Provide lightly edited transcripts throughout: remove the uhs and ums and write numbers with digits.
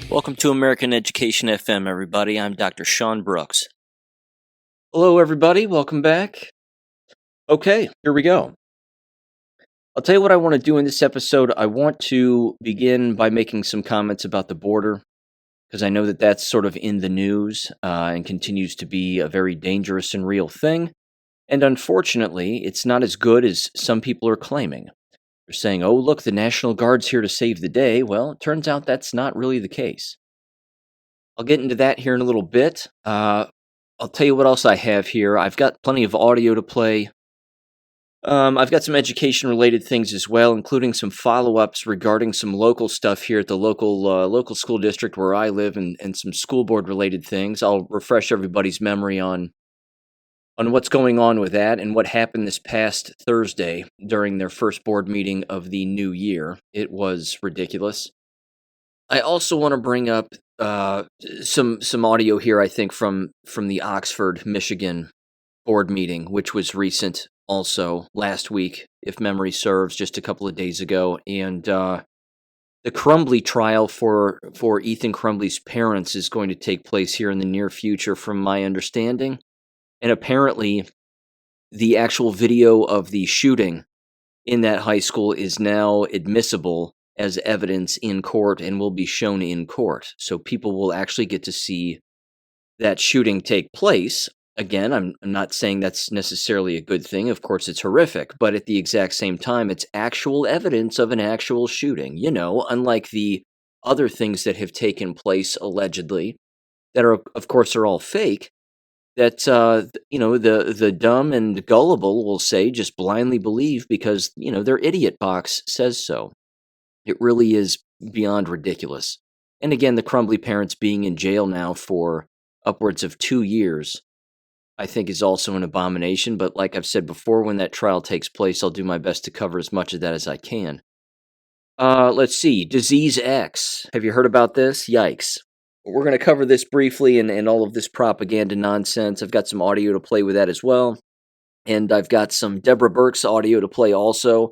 Welcome to American Education FM, everybody. I'm Dr. Sean Brooks. Hello, everybody. Welcome back. Okay, here we go. I'll tell you what I want to do in this episode. I want to begin by making some comments about the border, because I know that that's sort of in the news and continues to be a very dangerous and real thing. And unfortunately, it's not as good as some people are claiming. They're saying, oh, look, the National Guard's here to save the day. Well, it turns out that's not really the case. I'll get into that here in a little bit. I'll tell you what else I have here. I've got plenty of audio to play. I've got some education-related things as well, including some follow-ups regarding some local stuff here at the local school district where I live, and some school board-related things. I'll refresh everybody's memory on what's going on with that and what happened this past Thursday during their first board meeting of the new year. It was ridiculous. I also want to bring up some audio here, I think, from the Oxford, Michigan board meeting, which was recent also last week, if memory serves, just a couple of days ago. And the Crumbly trial for Ethan Crumbly's parents is going to take place here in the near future, from my understanding. And apparently, the actual video of the shooting in that high school is now admissible as evidence in court and will be shown in court. So people will actually get to see that shooting take place. Again, I'm not saying that's necessarily a good thing. Of course, it's horrific. But at the exact same time, it's actual evidence of an actual shooting. You know, unlike the other things that have taken place allegedly, that are, of course, are all fake, that, the dumb and gullible will say, just blindly believe because, their idiot box says so. It really is beyond ridiculous. And again, the Crumbly parents being in jail now for upwards of 2 years, I think, is also an abomination. But like I've said before, when that trial takes place, I'll do my best to cover as much of that as I can. Let's see. Disease X. Have you heard about this? Yikes. We're going to cover this briefly and all of this propaganda nonsense. I've got some audio to play with that as well. And I've got some Deborah Burke's audio to play also.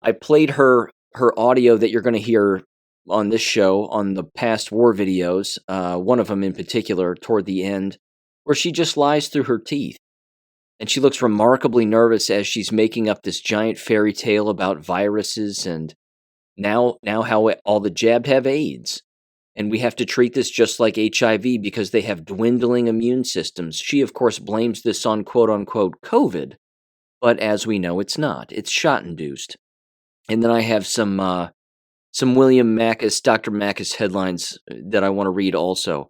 I played her audio that you're going to hear on this show on the past war videos, one of them in particular toward the end, where she just lies through her teeth. And she looks remarkably nervous as she's making up this giant fairy tale about viruses and now how all the jabbed have AIDS. And we have to treat this just like HIV because they have dwindling immune systems. She, of course, blames this on quote-unquote COVID, but as we know, it's not. It's shot-induced. And then I have some William Mackus, Dr. Mackus headlines that I want to read also.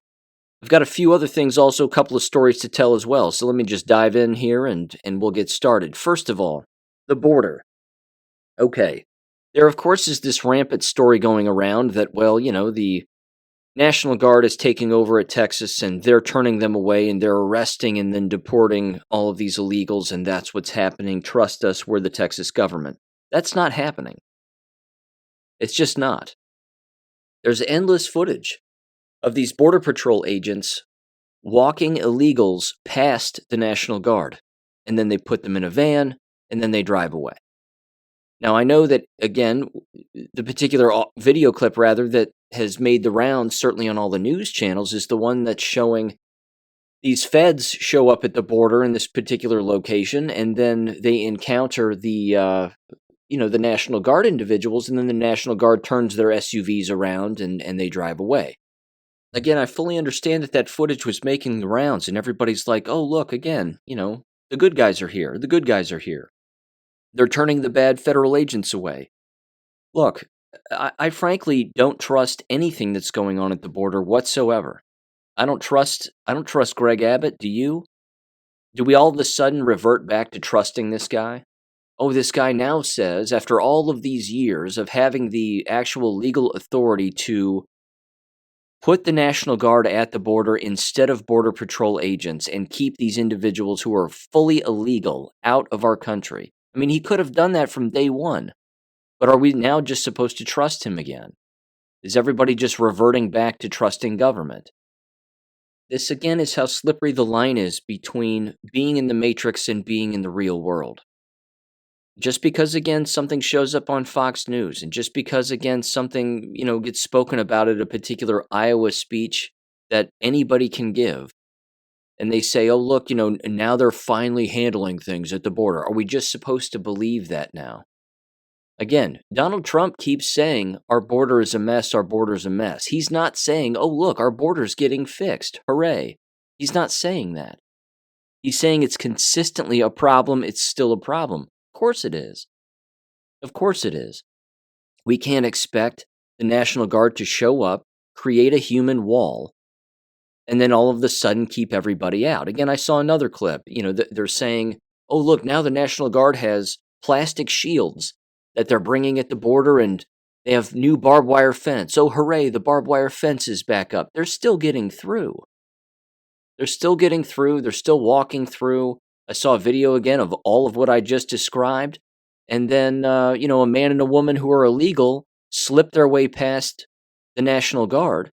I've got a few other things also, a couple of stories to tell as well. So let me just dive in here and we'll get started. First of all, the border. Okay. There, of course, is this rampant story going around that, the National Guard is taking over at Texas and they're turning them away and they're arresting and then deporting all of these illegals, and that's what's happening. Trust us, we're the Texas government. That's not happening. It's just not. There's endless footage of these Border Patrol agents walking illegals past the National Guard, and then they put them in a van, and then they drive away. Now, I know that, again, the particular video clip, rather, that has made the rounds, certainly on all the news channels, is the one that's showing these feds show up at the border in this particular location, and then they encounter the National Guard individuals, and then the National Guard turns their SUVs around and they drive away. Again, I fully understand that footage was making the rounds, and everybody's like, oh, look, again, the good guys are here. The good guys are here. They're turning the bad federal agents away. Look, I frankly don't trust anything that's going on at the border whatsoever. I don't trust Greg Abbott. Do you? Do we all of a sudden revert back to trusting this guy? Oh, this guy now says, after all of these years of having the actual legal authority to put the National Guard at the border instead of Border Patrol agents and keep these individuals who are fully illegal out of our country. I mean, he could have done that from day one. But are we now just supposed to trust him again? Is everybody just reverting back to trusting government? This, again, is how slippery the line is between being in the Matrix and being in the real world. Just because, again, something shows up on Fox News, and just because, again, something, gets spoken about at a particular Iowa speech that anybody can give, and they say, oh, look, now they're finally handling things at the border. Are we just supposed to believe that now? Again, Donald Trump keeps saying our border is a mess, our border's a mess. He's not saying, oh, look, our border's getting fixed. Hooray. He's not saying that. He's saying it's consistently a problem. It's still a problem. Of course it is. Of course it is. We can't expect the National Guard to show up, create a human wall, and then all of a sudden keep everybody out. Again, I saw another clip. They're saying, oh, look, now the National Guard has plastic shields that they're bringing at the border, and they have new barbed wire fence. Oh, hooray, the barbed wire fence is back up. They're still getting through. They're still getting through. They're still walking through. I saw a video again of all of what I just described. And then, a man and a woman who are illegal slip their way past the National Guard.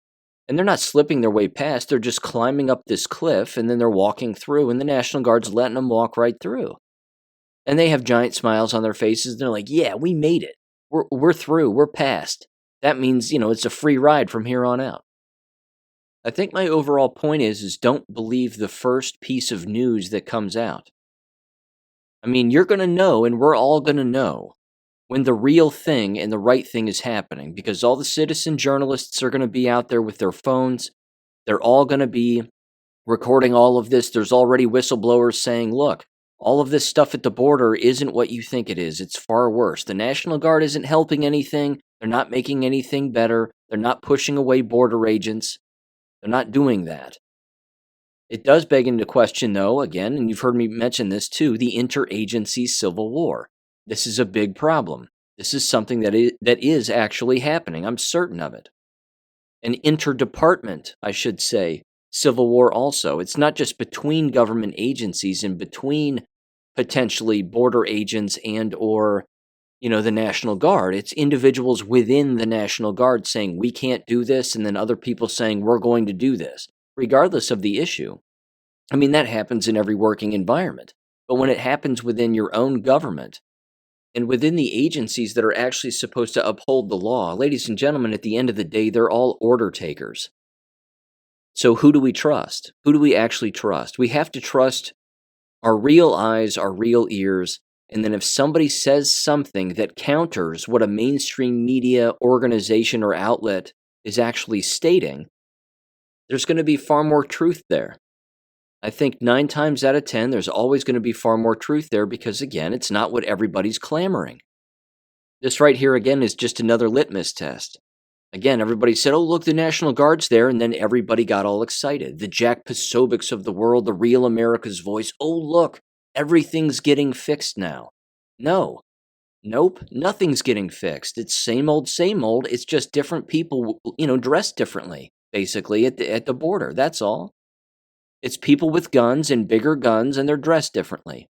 And they're not slipping their way past. They're just climbing up this cliff, and then they're walking through, and the National Guard's letting them walk right through. And they have giant smiles on their faces. They're like, yeah, we made it. We're through. We're past. That means, it's a free ride from here on out. I think my overall point is don't believe the first piece of news that comes out. I mean, you're going to know, and we're all going to know, when the real thing and the right thing is happening, because all the citizen journalists are going to be out there with their phones. They're all going to be recording all of this. There's already whistleblowers saying, look, all of this stuff at the border isn't what you think it is. It's far worse. The National Guard isn't helping anything. They're not making anything better. They're not pushing away border agents. They're not doing that. It does beg into question, though, again, and you've heard me mention this too, the interagency civil war. This is a big problem. This is something that is actually happening. I'm certain of it. An interdepartment, I should say, civil war also. It's not just between government agencies and between potentially border agents and or, the National Guard. It's individuals within the National Guard saying, we can't do this, and then other people saying, we're going to do this, regardless of the issue. I mean, that happens in every working environment. But when it happens within your own government, and within the agencies that are actually supposed to uphold the law, ladies and gentlemen, at the end of the day, they're all order takers. So who do we trust? Who do we actually trust? We have to trust our real eyes, our real ears, and then if somebody says something that counters what a mainstream media organization or outlet is actually stating, there's going to be far more truth there. I think 9 times out of 10, there's always going to be far more truth there because, again, it's not what everybody's clamoring. This right here, again, is just another litmus test. Again, everybody said, oh, look, the National Guard's there, and then everybody got all excited. The Jack Posobics of the world, the real America's voice. Oh, look, everything's getting fixed now. No. Nope, nothing's getting fixed. It's same old, same old. It's just different people, dressed differently, basically, at the border. That's all. It's people with guns and bigger guns, and they're dressed differently.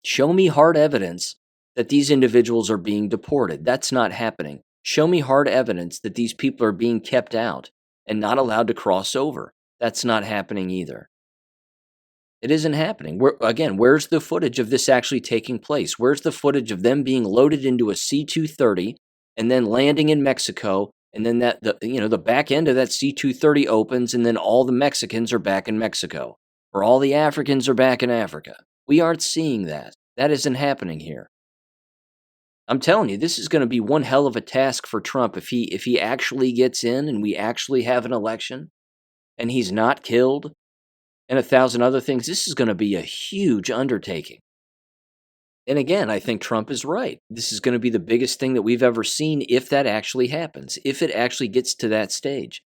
Show me hard evidence that these individuals are being deported. That's not happening. Show me hard evidence that these people are being kept out and not allowed to cross over. That's not happening either. It isn't happening. Where's the footage of this actually taking place? Where's the footage of them being loaded into a C-230 and then landing in Mexico? And then the back end of that C-230 opens, and then all the Mexicans are back in Mexico, or all the Africans are back in Africa. We aren't seeing that. That isn't happening here. I'm telling you, this is going to be one hell of a task for Trump if he actually gets in and we actually have an election, and he's not killed, and 1,000 other things. This is going to be a huge undertaking. And again, I think Trump is right. This is going to be the biggest thing that we've ever seen if that actually happens, if it actually gets to that stage.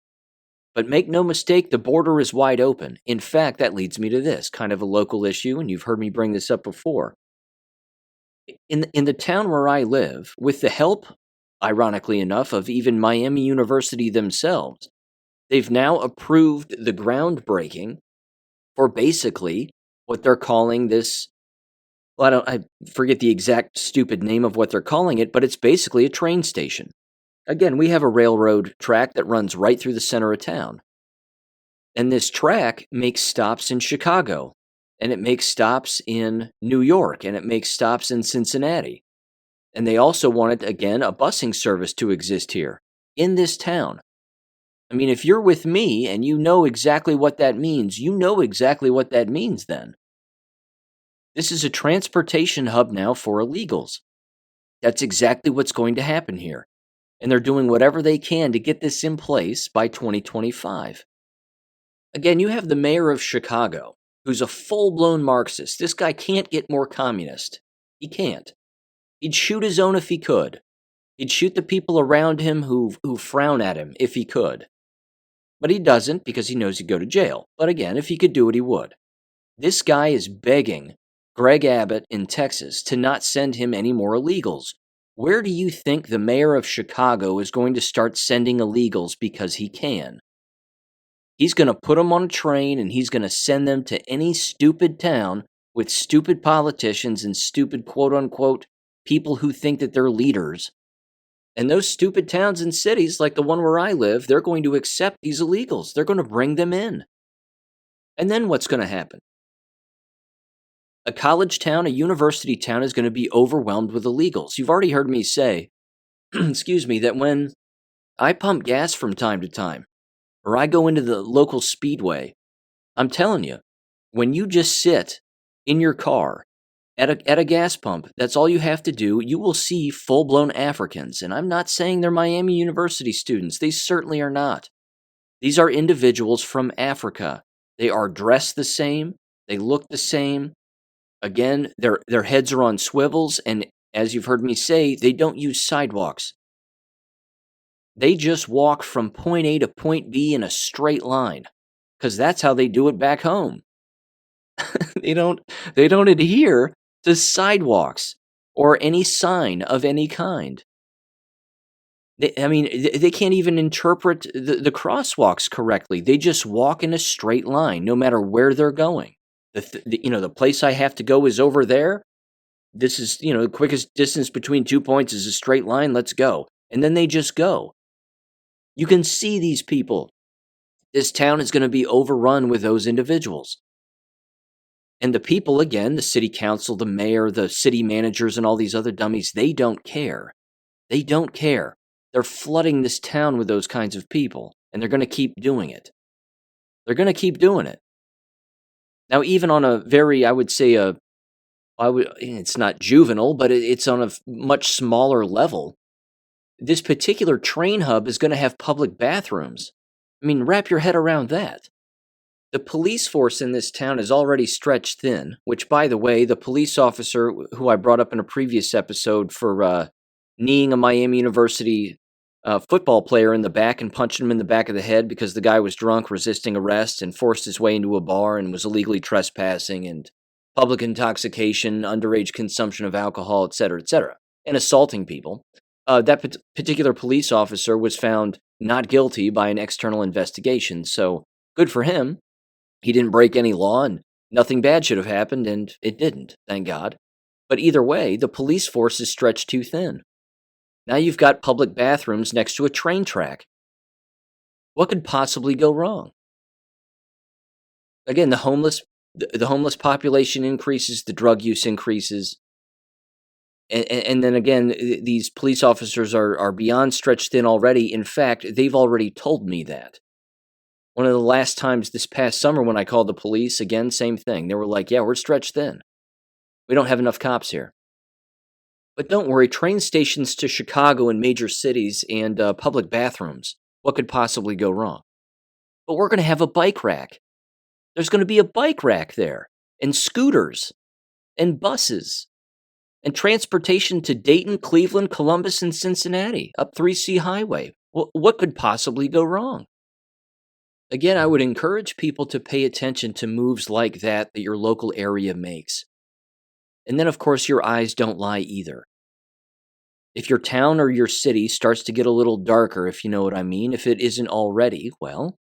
But make no mistake, the border is wide open. In fact, that leads me to this, kind of a local issue, and you've heard me bring this up before. In the town where I live, with the help, ironically enough, of even Miami University themselves, they've now approved the groundbreaking for basically what they're calling this. Well, I forget the exact stupid name of what they're calling it, but it's basically a train station. Again, we have a railroad track that runs right through the center of town. And this track makes stops in Chicago, and it makes stops in New York, and it makes stops in Cincinnati. And they also wanted, again, a busing service to exist here in this town. I mean, if you're with me and you know exactly what that means, you know exactly what that means then. This is a transportation hub now for illegals. That's exactly what's going to happen here. And they're doing whatever they can to get this in place by 2025. Again, you have the mayor of Chicago, who's a full-blown Marxist. This guy can't get more communist. He can't. He'd shoot his own if he could. He'd shoot the people around him who frown at him if he could. But he doesn't because he knows he'd go to jail. But again, if he could do it, he would. This guy is begging Greg Abbott in Texas to not send him any more illegals. Where do you think the mayor of Chicago is going to start sending illegals because he can? He's going to put them on a train and he's going to send them to any stupid town with stupid politicians and stupid quote-unquote people who think that they're leaders. And those stupid towns and cities, like the one where I live, they're going to accept these illegals. They're going to bring them in. And then what's going to happen? A college town, a university town is going to be overwhelmed with illegals. You've already heard me say, excuse me, that when I pump gas from time to time, or I go into the local speedway, I'm telling you, when you just sit in your car at a gas pump, that's all you have to do, you will see full-blown Africans. And I'm not saying they're Miami University students. They certainly are not. These are individuals from Africa. They are dressed the same. They look the same. Again, their heads are on swivels, and as you've heard me say, they don't use sidewalks. They just walk from point A to point B in a straight line, because that's how they do it back home. They don't adhere to sidewalks or any sign of any kind. They can't even interpret the crosswalks correctly. They just walk in a straight line, no matter where they're going. The place I have to go is over there. This is, the quickest distance between 2 points is a straight line. Let's go. And then they just go. You can see these people. This town is going to be overrun with those individuals. And the people, again, the city council, the mayor, the city managers, and all these other dummies, they don't care. They don't care. They're flooding this town with those kinds of people. And they're going to keep doing it. They're going to keep doing it. Now, even on a very, I would say, it's not juvenile, but it's on a much smaller level. This particular train hub is going to have public bathrooms. I mean, wrap your head around that. The police force in this town is already stretched thin, which, by the way, the police officer who I brought up in a previous episode for kneeing a Miami University football player in the back and punching him in the back of the head because the guy was drunk, resisting arrest, and forced his way into a bar and was illegally trespassing and public intoxication, underage consumption of alcohol, etc., and assaulting people. That particular police officer was found not guilty by an external investigation, so good for him. He didn't break any law, and nothing bad should have happened, and it didn't, thank God. But either way, the police force is stretched too thin. Now you've got public bathrooms next to a train track. What could possibly go wrong? Again, the homeless population increases, the drug use increases. And then again, these police officers are beyond stretched thin already. In fact, they've already told me that. One of the last times this past summer when I called the police, again, same thing. They were like, yeah, we're stretched thin. We don't have enough cops here. But don't worry, train stations to Chicago and major cities and public bathrooms. What could possibly go wrong? But we're going to have a bike rack. There's going to be a bike rack there, and scooters, and buses, and transportation to Dayton, Cleveland, Columbus, and Cincinnati, up 3C Highway. What could possibly go wrong? Again, I would encourage people to pay attention to moves like that your local area makes. And then, of course, your eyes don't lie either. If your town or your city starts to get a little darker, if you know what I mean, if it isn't already, well,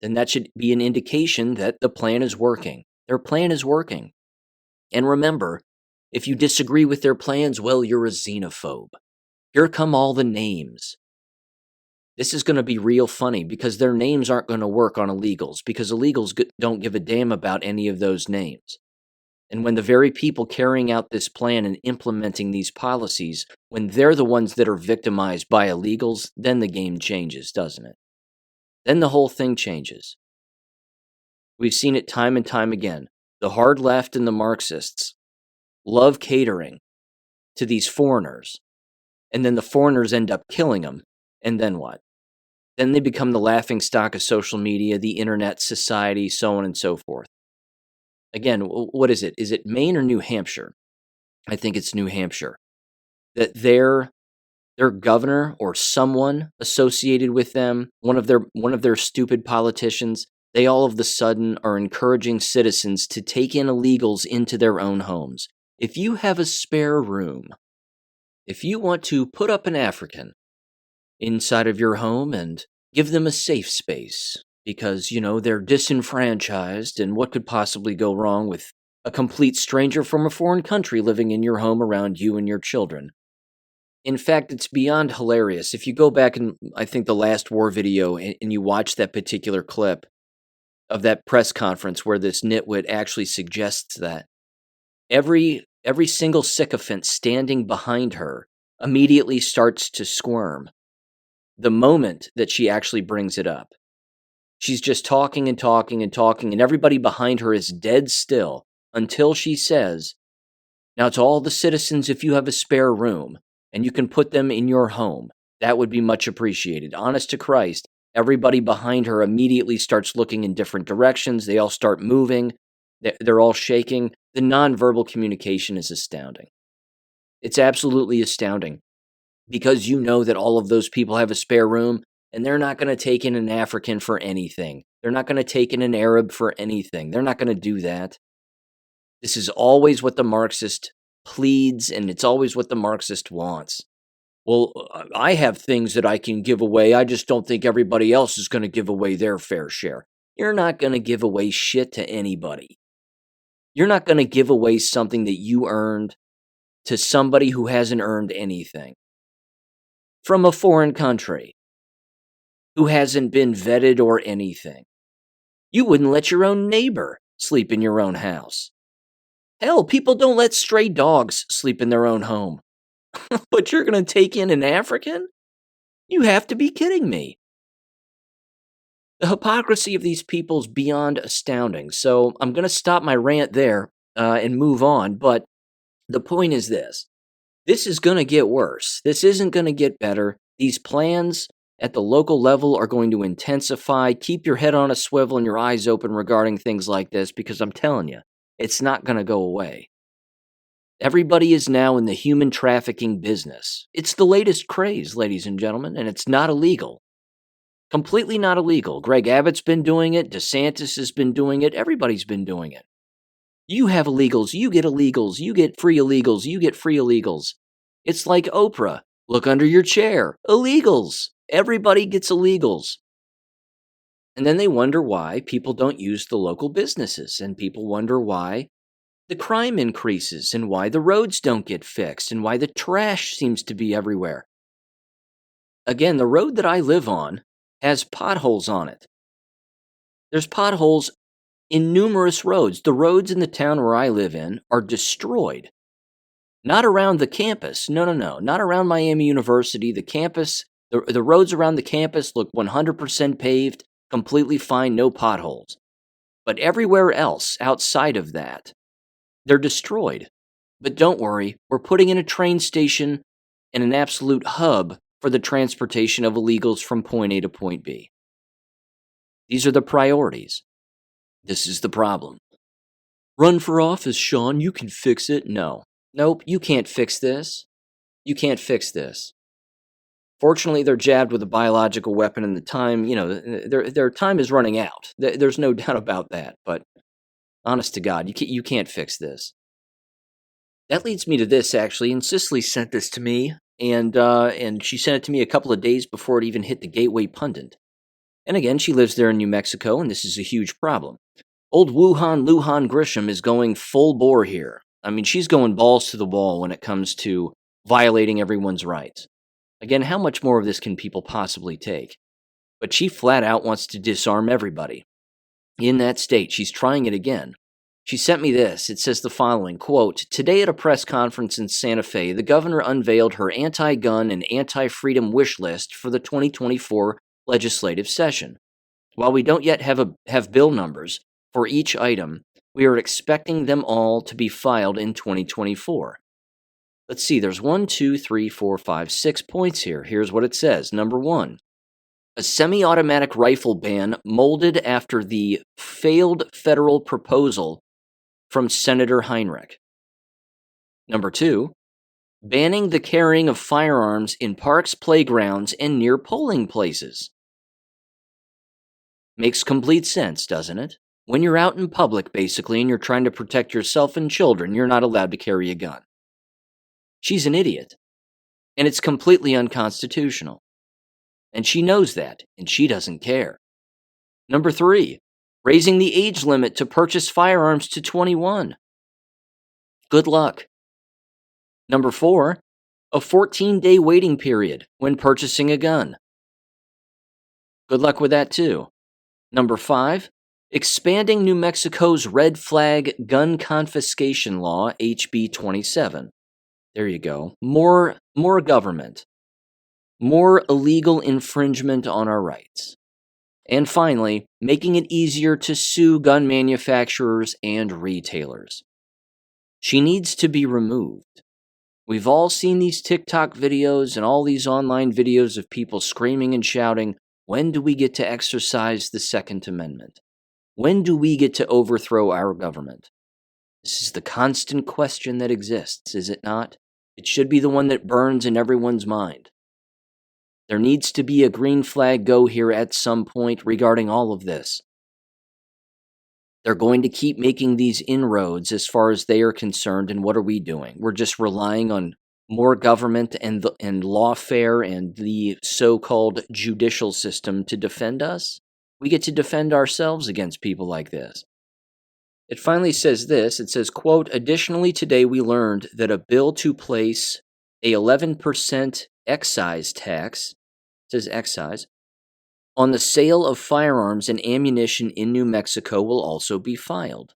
then that should be an indication that the plan is working. Their plan is working. And remember, if you disagree with their plans, well, you're a xenophobe. Here come all the names. This is going to be real funny because their names aren't going to work on illegals because illegals don't give a damn about any of those names. And when the very people carrying out this plan and implementing these policies, when they're the ones that are victimized by illegals, then the game changes, doesn't it? Then the whole thing changes. We've seen it time and time again. The hard left and the Marxists love catering to these foreigners, and then the foreigners end up killing them. And then what? Then they become the laughing stock of social media, the internet, society, so on and so forth. Again, what is it? Is it Maine or New Hampshire? I think it's New Hampshire. That their governor or someone associated with them, one of their stupid politicians, they all of the sudden are encouraging citizens to take in illegals into their own homes. If you have a spare room, if you want to put up an African inside of your home and give them a safe space because, they're disenfranchised, and what could possibly go wrong with a complete stranger from a foreign country living in your home around you and your children? In fact, it's beyond hilarious. If you go back and I think the last war video and you watch that particular clip of that press conference where this nitwit actually suggests that every single sycophant standing behind her immediately starts to squirm the moment that she actually brings it up. She's just talking and talking and talking, and everybody behind her is dead still until she says, "Now to all the citizens, if you have a spare room and you can put them in your home, that would be much appreciated." Honest to Christ, everybody behind her immediately starts looking in different directions. They all start moving. They're all shaking. The nonverbal communication is astounding. It's absolutely astounding because you know that all of those people have a spare room and they're not going to take in an African for anything. They're not going to take in an Arab for anything. They're not going to do that. This is always what the Marxist pleads, and it's always what the Marxist wants. Well, I have things that I can give away. I just don't think everybody else is going to give away their fair share. You're not going to give away shit to anybody. You're not going to give away something that you earned to somebody who hasn't earned anything from a foreign country who hasn't been vetted or anything. You wouldn't let your own neighbor sleep in your own house. Hell, people don't let stray dogs sleep in their own home. But you're going to take in an African? You have to be kidding me. The hypocrisy of these people is beyond astounding. So I'm going to stop my rant there and move on. But the point is this. This is going to get worse. This isn't going to get better. These plans at the local level are going to intensify. Keep your head on a swivel and your eyes open regarding things like this, because I'm telling you, it's not going to go away. Everybody is now in the human trafficking business. It's the latest craze, ladies and gentlemen, and it's not illegal. Completely not illegal. Greg Abbott's been doing it. DeSantis has been doing it. Everybody's been doing it. You have illegals. You get illegals. You get free illegals. You get free illegals. It's like Oprah. Look under your chair. Illegals. Everybody gets illegals. And then they wonder why people don't use the local businesses, and people wonder why the crime increases and why the roads don't get fixed and why the trash seems to be everywhere. Again, the road that I live on has potholes on it. There's potholes in numerous roads. The roads in the town where I live in are destroyed. Not around the campus. No. Not around Miami University. The campus, the roads around the campus look 100% paved, completely fine, no potholes. But everywhere else outside of that, they're destroyed. But don't worry, we're putting in a train station and an absolute hub for the transportation of illegals from point A to point B. These are the priorities. This is the problem. Run for office, Sean. You can fix it. No. Nope, you can't fix this. You can't fix this. Fortunately, they're jabbed with a biological weapon, and the time, their time is running out. There's no doubt about that. But honest to God, you can't fix this. That leads me to this, actually, and Cicely sent this to me, and she sent it to me a couple of days before it even hit the Gateway Pundit. And again, she lives there in New Mexico, and this is a huge problem. Old Lujan Grisham is going full bore here. I mean, she's going balls to the wall when it comes to violating everyone's rights. Again, how much more of this can people possibly take? But she flat out wants to disarm everybody. In that state, she's trying it again. She sent me this. It says the following, quote, "Today at a press conference in Santa Fe, the governor unveiled her anti-gun and anti-freedom wish list for the 2024 legislative session. While we don't yet have bill numbers for each item, we are expecting them all to be filed in 2024. Let's see, there's 6 points here. Here's what it says. Number 1, a semi-automatic rifle ban molded after the failed federal proposal from Senator Heinrich. Number 2, banning the carrying of firearms in parks, playgrounds, and near polling places. Makes complete sense, doesn't it? When you're out in public, basically, and you're trying to protect yourself and children, you're not allowed to carry a gun. She's an idiot, and it's completely unconstitutional. And she knows that, and she doesn't care. Number 3, raising the age limit to purchase firearms to 21. Good luck. Number 4, a 14-day waiting period when purchasing a gun. Good luck with that, too. Number 5, expanding New Mexico's red flag gun confiscation law, HB 27. There you go. More government. More illegal infringement on our rights. And finally, making it easier to sue gun manufacturers and retailers. She needs to be removed. We've all seen these TikTok videos and all these online videos of people screaming and shouting, when do we get to exercise the Second Amendment? When do we get to overthrow our government? This is the constant question that exists, is it not? It should be the one that burns in everyone's mind. There needs to be a green flag go here at some point regarding all of this. They're going to keep making these inroads as far as they are concerned, and what are we doing? We're just relying on more government and lawfare and the so-called judicial system to defend us. We get to defend ourselves against people like this. It finally says this. It says, quote, "Additionally, today we learned that a bill to place a 11% excise tax," it says excise, "on the sale of firearms and ammunition in New Mexico will also be filed."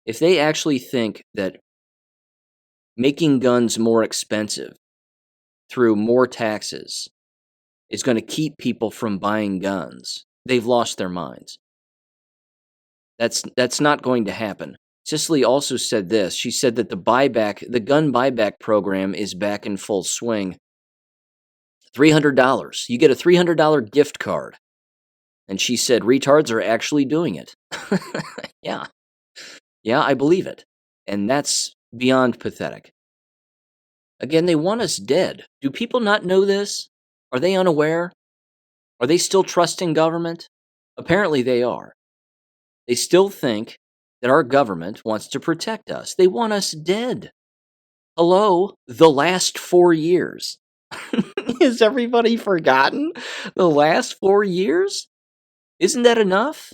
If they actually think that making guns more expensive through more taxes is going to keep people from buying guns, they've lost their minds. That's not going to happen. Cicely also said this. She said that the gun buyback program is back in full swing. $300. You get a $300 gift card. And she said retards are actually doing it. Yeah. Yeah, I believe it. And that's beyond pathetic. Again, they want us dead. Do people not know this? Are they unaware? Are they still trusting government? Apparently they are. They still think that our government wants to protect us. They want us dead. Hello, the last 4 years. Has everybody forgotten the last 4 years? Isn't that enough?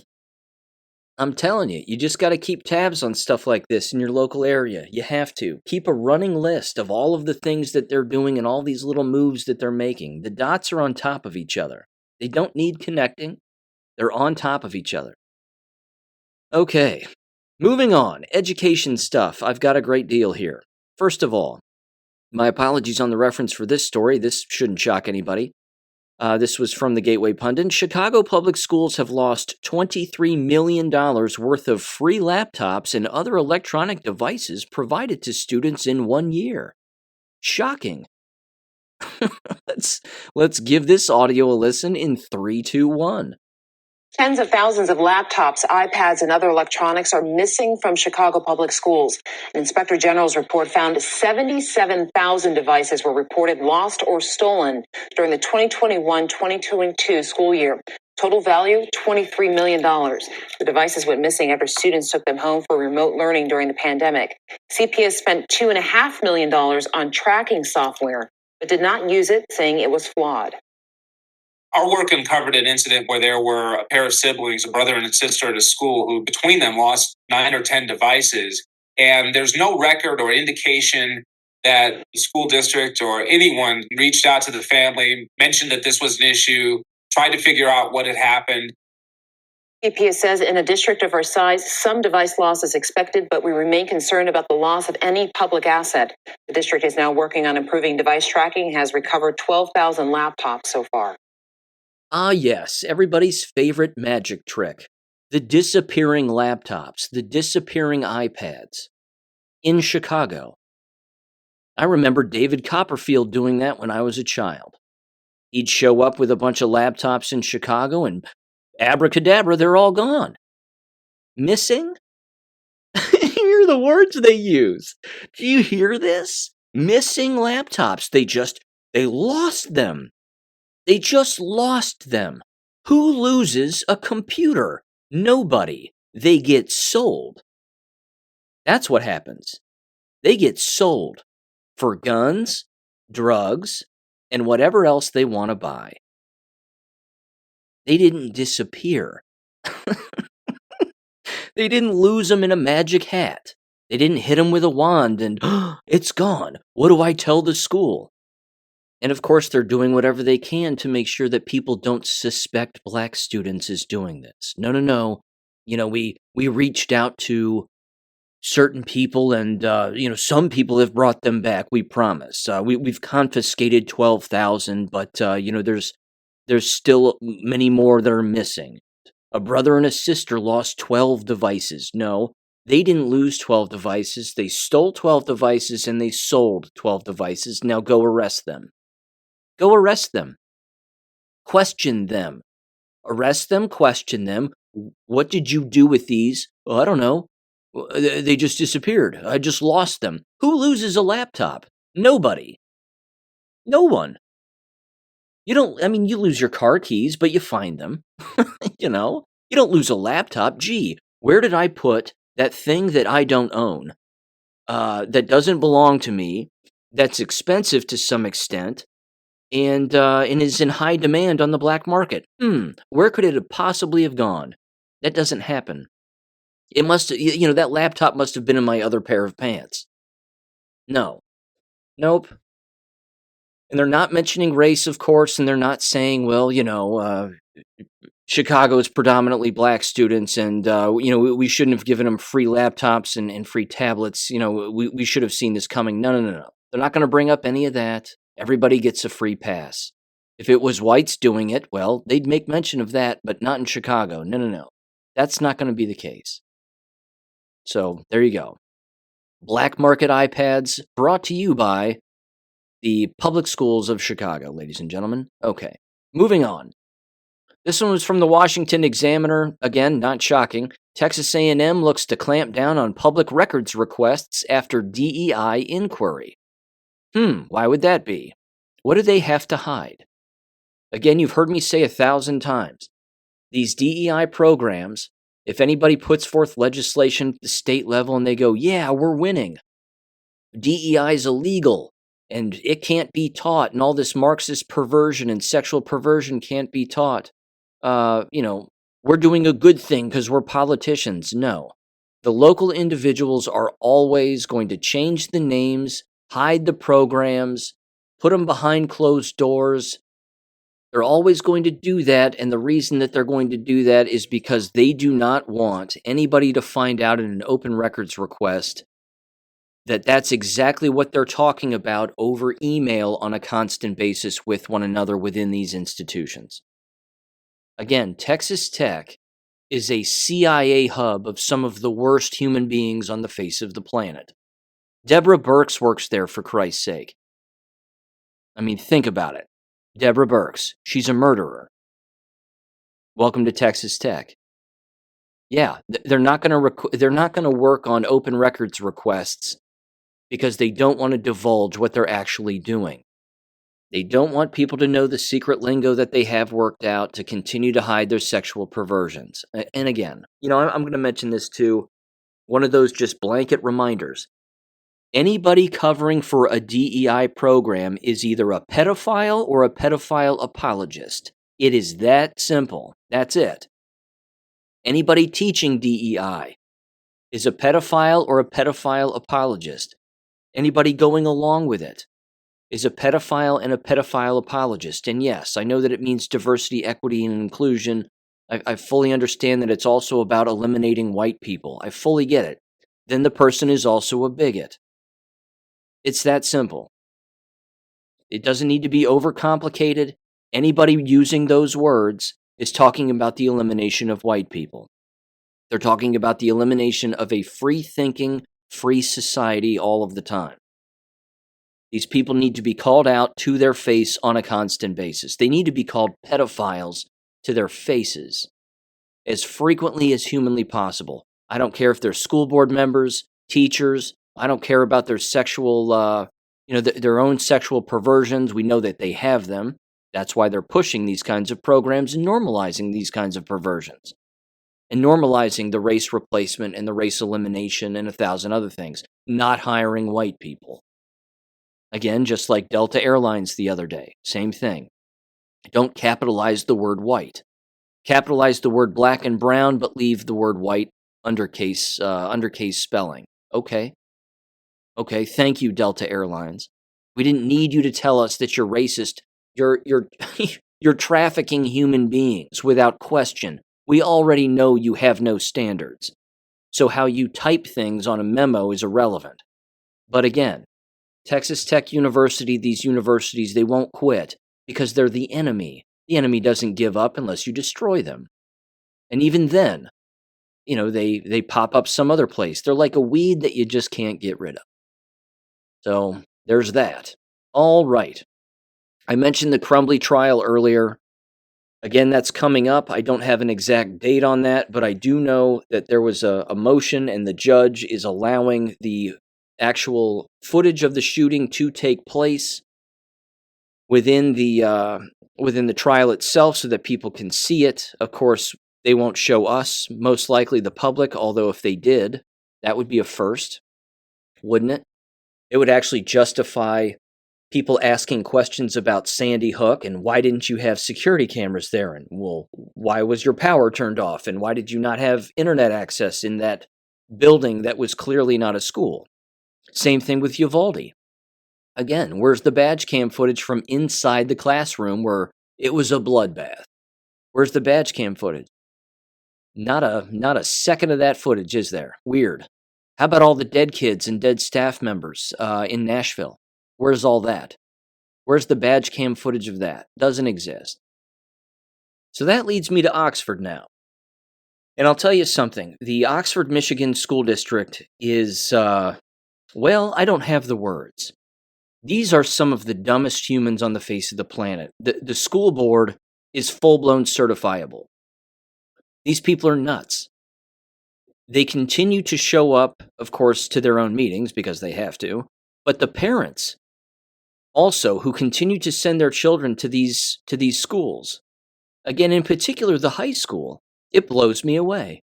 I'm telling you, you just got to keep tabs on stuff like this in your local area. You have to. Keep a running list of all of the things that they're doing and all these little moves that they're making. The dots are on top of each other. They don't need connecting. They're on top of each other. Okay, moving on. Education stuff. I've got a great deal here. First of all, my apologies on the reference for this story. This shouldn't shock anybody. This was from the Gateway Pundit. Chicago public schools have lost $23 million worth of free laptops and other electronic devices provided to students in 1 year. Shocking. Let's give this audio a listen in 3, 2, 1. Tens of thousands of laptops, iPads, and other electronics are missing from Chicago public schools. An Inspector General's report found 77,000 devices were reported lost or stolen during the 2021-2022 school year. Total value, $23 million. The devices went missing after students took them home for remote learning during the pandemic. CPS spent $2.5 million on tracking software, but did not use it, saying it was flawed. Our work uncovered an incident where there were a pair of siblings, a brother and a sister at a school, who between them lost 9 or 10 devices. And there's no record or indication that the school district or anyone reached out to the family, mentioned that this was an issue, tried to figure out what had happened. EPA says in a district of our size, some device loss is expected, but we remain concerned about the loss of any public asset. The district is now working on improving device tracking, has recovered 12,000 laptops so far. Ah, yes, everybody's favorite magic trick. The disappearing laptops, the disappearing iPads in Chicago. I remember David Copperfield doing that when I was a child. He'd show up with a bunch of laptops in Chicago and abracadabra, they're all gone. Missing? Hear the words they use. Do you hear this? Missing laptops. They lost them. They just lost them. Who loses a computer? Nobody. They get sold. That's what happens. They get sold for guns, drugs, and whatever else they want to buy. They didn't disappear. They didn't lose them in a magic hat. They didn't hit them with a wand and, it's gone. What do I tell the school? And of course, they're doing whatever they can to make sure that people don't suspect black students as doing this. No. You know, we reached out to certain people and, some people have brought them back, we promise. We've confiscated 12,000, but, there's still many more that are missing. A brother and a sister lost 12 devices. No, they didn't lose 12 devices. They stole 12 devices and they sold 12 devices. Now go arrest them. Go arrest them. Question them. Arrest them, question them. What did you do with these? Well, I don't know. They just disappeared. I just lost them. Who loses a laptop? Nobody. No one. You lose your car keys, but you find them. You don't lose a laptop. Gee, where did I put that thing that I don't own? That doesn't belong to me, that's expensive to some extent, and is in high demand on the black market. Where could it have possibly have gone? That doesn't happen. It must, that laptop must have been in my other pair of pants. No. Nope. And they're not mentioning race, of course, and they're not saying, well, Chicago is predominantly black students, and, we shouldn't have given them free laptops and free tablets. We should have seen this coming. No. They're not going to bring up any of that. Everybody gets a free pass. If it was whites doing it, well, they'd make mention of that, but not in Chicago. No. That's not going to be the case. So there you go. Black market iPads brought to you by the public schools of Chicago, ladies and gentlemen. Okay, moving on. This one was from the Washington Examiner. Again, not shocking. Texas A&M looks to clamp down on public records requests after DEI inquiry. Why would that be? What do they have to hide? Again, you've heard me say 1,000 times. These DEI programs, if anybody puts forth legislation at the state level and they go, yeah, we're winning. DEI is illegal and it can't be taught, and all this Marxist perversion and sexual perversion can't be taught. We're doing a good thing because we're politicians. No. The local individuals are always going to change the names, hide the programs, put them behind closed doors. They're always going to do that, and the reason that they're going to do that is because they do not want anybody to find out in an open records request that that's exactly what they're talking about over email on a constant basis with one another within these institutions. Again, Texas Tech is a CIA hub of some of the worst human beings on the face of the planet. Deborah Birx works there, for Christ's sake. Think about it. Deborah Birx, she's a murderer. Welcome to Texas Tech. Yeah, they're not going to work on open records requests because they don't want to divulge what they're actually doing. They don't want people to know the secret lingo that they have worked out to continue to hide their sexual perversions. And again, I'm going to mention this too. One of those just blanket reminders. Anybody covering for a DEI program is either a pedophile or a pedophile apologist. It is that simple. That's it. Anybody teaching DEI is a pedophile or a pedophile apologist. Anybody going along with it is a pedophile and a pedophile apologist. And yes, I know that it means diversity, equity, and inclusion. I fully understand that it's also about eliminating white people. I fully get it. Then the person is also a bigot. It's that simple. It doesn't need to be overcomplicated. Anybody using those words is talking about the elimination of white people. They're talking about the elimination of a free-thinking, free society all of the time. These people need to be called out to their face on a constant basis. They need to be called pedophiles to their faces as frequently as humanly possible. I don't care if they're school board members, teachers. I don't care about their sexual, their own sexual perversions. We know that they have them. That's why they're pushing these kinds of programs and normalizing these kinds of perversions and normalizing the race replacement and the race elimination and 1,000 other things, not hiring white people. Again, just like Delta Airlines the other day, same thing. Don't capitalize the word white. Capitalize the word black and brown, but leave the word white undercase spelling. Okay, thank you, Delta Airlines. We didn't need you to tell us that you're racist. You're you're trafficking human beings without question. We already know you have no standards. So how you type things on a memo is irrelevant. But again, Texas Tech University, these universities, they won't quit because they're the enemy. The enemy doesn't give up unless you destroy them. And even then, they pop up some other place. They're like a weed that you just can't get rid of. So there's that. All right. I mentioned the Crumbly trial earlier. Again, that's coming up. I don't have an exact date on that, but I do know that there was a motion and the judge is allowing the actual footage of the shooting to take place within the trial itself so that people can see it. Of course, they won't show us, most likely the public, although if they did, that would be a first, wouldn't it? It would actually justify people asking questions about Sandy Hook and why didn't you have security cameras there? And, well, why was your power turned off? And why did you not have internet access in that building that was clearly not a school? Same thing with Uvalde. Again, where's the badge cam footage from inside the classroom where it was a bloodbath? Where's the badge cam footage? Not a second of that footage, is there? Weird. How about all the dead kids and dead staff members in Nashville? Where's all that? Where's the badge cam footage of that? Doesn't exist. So that leads me to Oxford now. And I'll tell you something. The Oxford, Michigan School District is, well, I don't have the words. These are some of the dumbest humans on the face of the planet. The school board is full-blown certifiable. These people are nuts. They continue to show up, of course, to their own meetings because they have to, but the parents also who continue to send their children to these schools, again, in particular, the high school, it blows me away.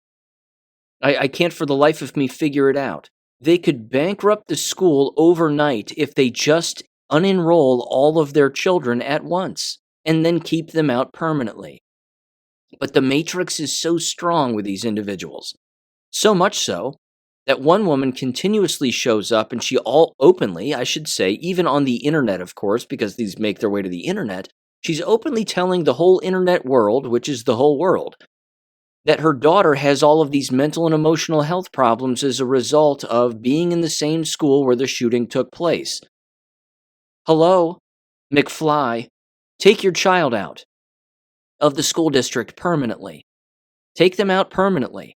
I can't for the life of me figure it out. They could bankrupt the school overnight if they just unenroll all of their children at once and then keep them out permanently. But the matrix is so strong with these individuals. So much so that one woman continuously shows up and she all openly, I should say, even on the internet, of course, because these make their way to the internet, she's openly telling the whole internet world, which is the whole world, that her daughter has all of these mental and emotional health problems as a result of being in the same school where the shooting took place. Hello, McFly, take your child out of the school district permanently. Take them out permanently.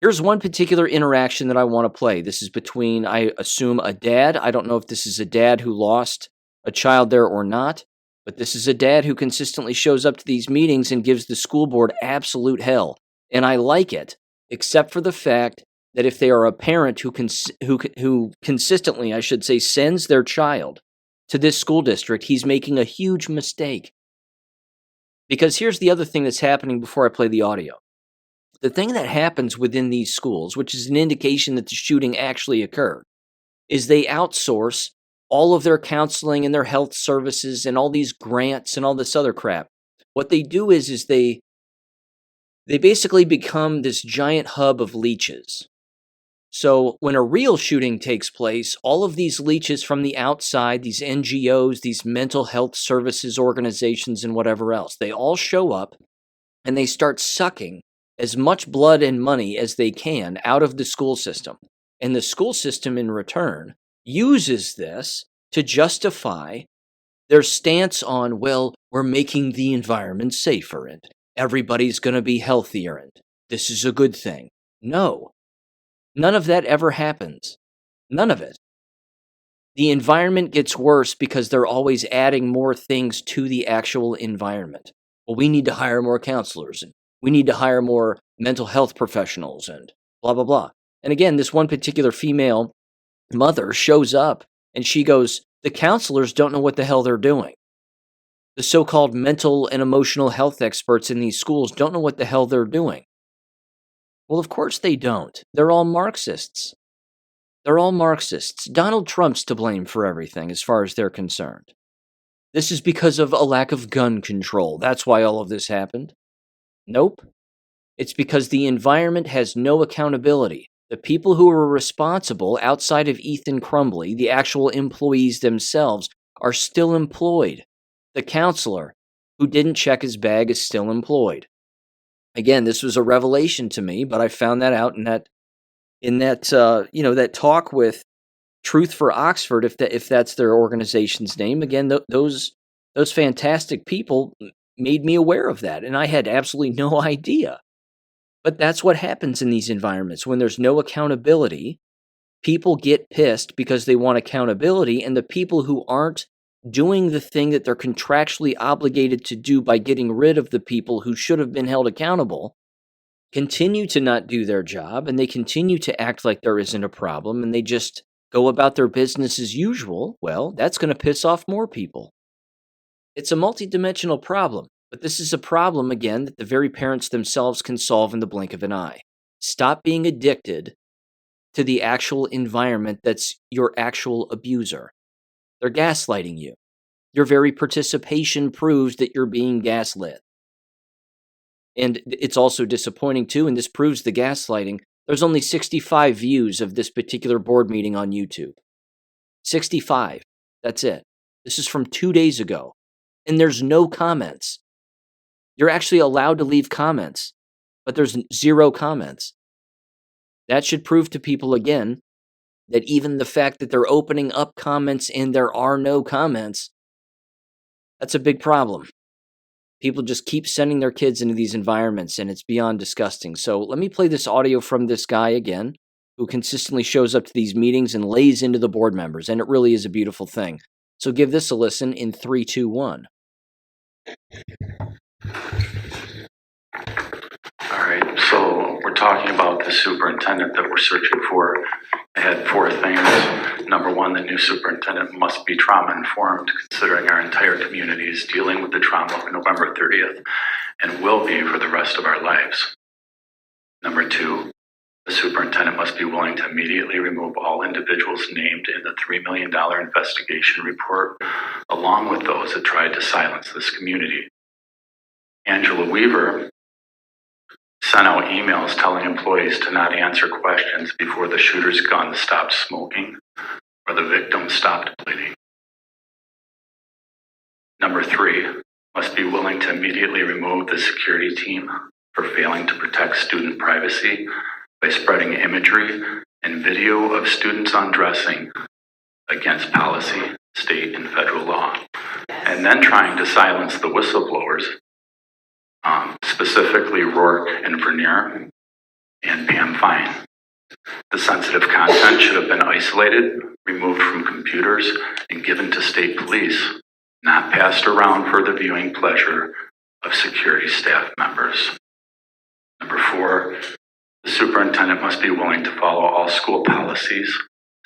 Here's one particular interaction that I want to play. This is between, I assume, a dad. I don't know if this is a dad who lost a child there or not, but this is a dad who consistently shows up to these meetings and gives the school board absolute hell. And I like it, except for the fact that if they are a parent who consistently, I should say, sends their child to this school district, he's making a huge mistake. Because here's the other thing that's happening before I play the audio. The thing that happens within these schools, which is an indication that the shooting actually occurred, is they outsource all of their counseling and their health services and all these grants and all this other crap. What they do is they basically become this giant hub of leeches. So when a real shooting takes place, all of these leeches from the outside, these NGOs, these mental health services organizations and whatever else, they all show up and they start sucking as much blood and money as they can out of the school system. And the school system, in return, uses this to justify their stance on, well, we're making the environment safer and everybody's going to be healthier and this is a good thing. No, none of that ever happens. None of it. The environment gets worse because they're always adding more things to the actual environment. Well, we need to hire more counselors and we need to hire more mental health professionals and blah, blah, blah. And again, this one particular female mother shows up and she goes, the counselors don't know what the hell they're doing. The so-called mental and emotional health experts in these schools don't know what the hell they're doing. Well, of course they don't. They're all Marxists. They're all Marxists. Donald Trump's to blame for everything as far as they're concerned. This is because of a lack of gun control. That's why all of this happened. Nope. It's because the environment has no accountability. The people who are responsible outside of Ethan Crumbley, the actual employees themselves, are still employed. The counselor who didn't check his bag is still employed. Again, this was a revelation to me, but I found that out in that talk with Truth for Oxford, if that's their organization's name. Again, those fantastic people made me aware of that, and I had absolutely no idea. But that's what happens in these environments. When there's no accountability, people get pissed because they want accountability, and the people who aren't doing the thing that they're contractually obligated to do by getting rid of the people who should have been held accountable continue to not do their job, and they continue to act like there isn't a problem, and they just go about their business as usual. Well, that's going to piss off more people. It's a multidimensional problem. But this is a problem, again, that the very parents themselves can solve in the blink of an eye. Stop being addicted to the actual environment that's your actual abuser. They're gaslighting you. Your very participation proves that you're being gaslit. And it's also disappointing, too, and this proves the gaslighting. There's only 65 views of this particular board meeting on YouTube. 65. That's it. This is from 2 days ago. And there's no comments. You're actually allowed to leave comments, but there's 0 comments. That should prove to people, again, that even the fact that they're opening up comments and there are no comments, that's a big problem. People just keep sending their kids into these environments, and it's beyond disgusting. So let me play this audio from this guy again, who consistently shows up to these meetings and lays into the board members, and it really is a beautiful thing. So give this a listen in 3, 2, 1. All right, so we're talking about the superintendent that we're searching for. I had 4 things. Number 1, the new superintendent must be trauma-informed, considering our entire community is dealing with the trauma of November 30th and will be for the rest of our lives. Number 2, the superintendent must be willing to immediately remove all individuals named in the $3 million investigation report, along with those that tried to silence this community. Angela Weaver sent out emails telling employees to not answer questions before the shooter's gun stopped smoking or the victim stopped bleeding. Number 3, must be willing to immediately remove the security team for failing to protect student privacy by spreading imagery and video of students undressing against policy, state, and federal law, and then trying to silence the whistleblowers, specifically Rourke and Vernier and Pam Fine. The sensitive content should have been isolated, removed from computers, and given to state police, not passed around for the viewing pleasure of security staff members. Number 4, the superintendent must be willing to follow all school policies,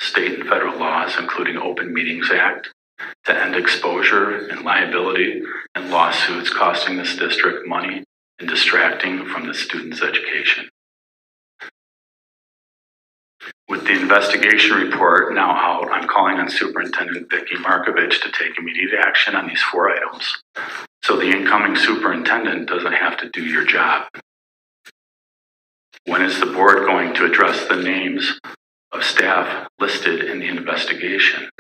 state and federal laws, including Open Meetings Act, to end exposure and liability and lawsuits costing this district money and distracting from the students' education. With the investigation report now out, I'm calling on Superintendent Vicki Markovich to take immediate action on these 4 items, so the incoming superintendent doesn't have to do your job. When is the board going to address the names of staff listed in the investigation?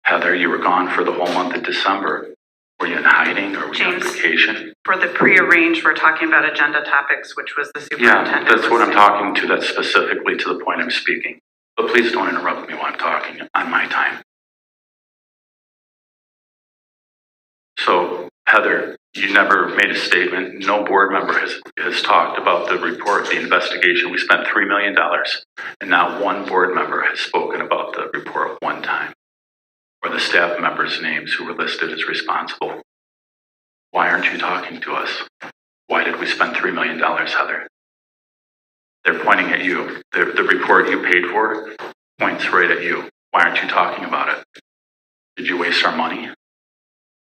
Heather, you were gone for the whole month of December. Were you in hiding or were you on James, vacation? For the pre-arranged, we're talking about agenda topics, which was the superintendent. Yeah, that's what I'm listing. talking to. That's specifically to the point I'm speaking. But please don't interrupt me while I'm talking on my time. So, Heather, you never made a statement. No board member has talked about the report, the investigation. We spent $3 million, and not one board member has spoken about the report one time, or the staff members' names who were listed as responsible. Why aren't you talking to us? Why did we spend $3 million, Heather? They're pointing at you. The report you paid for points right at you. Why aren't you talking about it? Did you waste our money?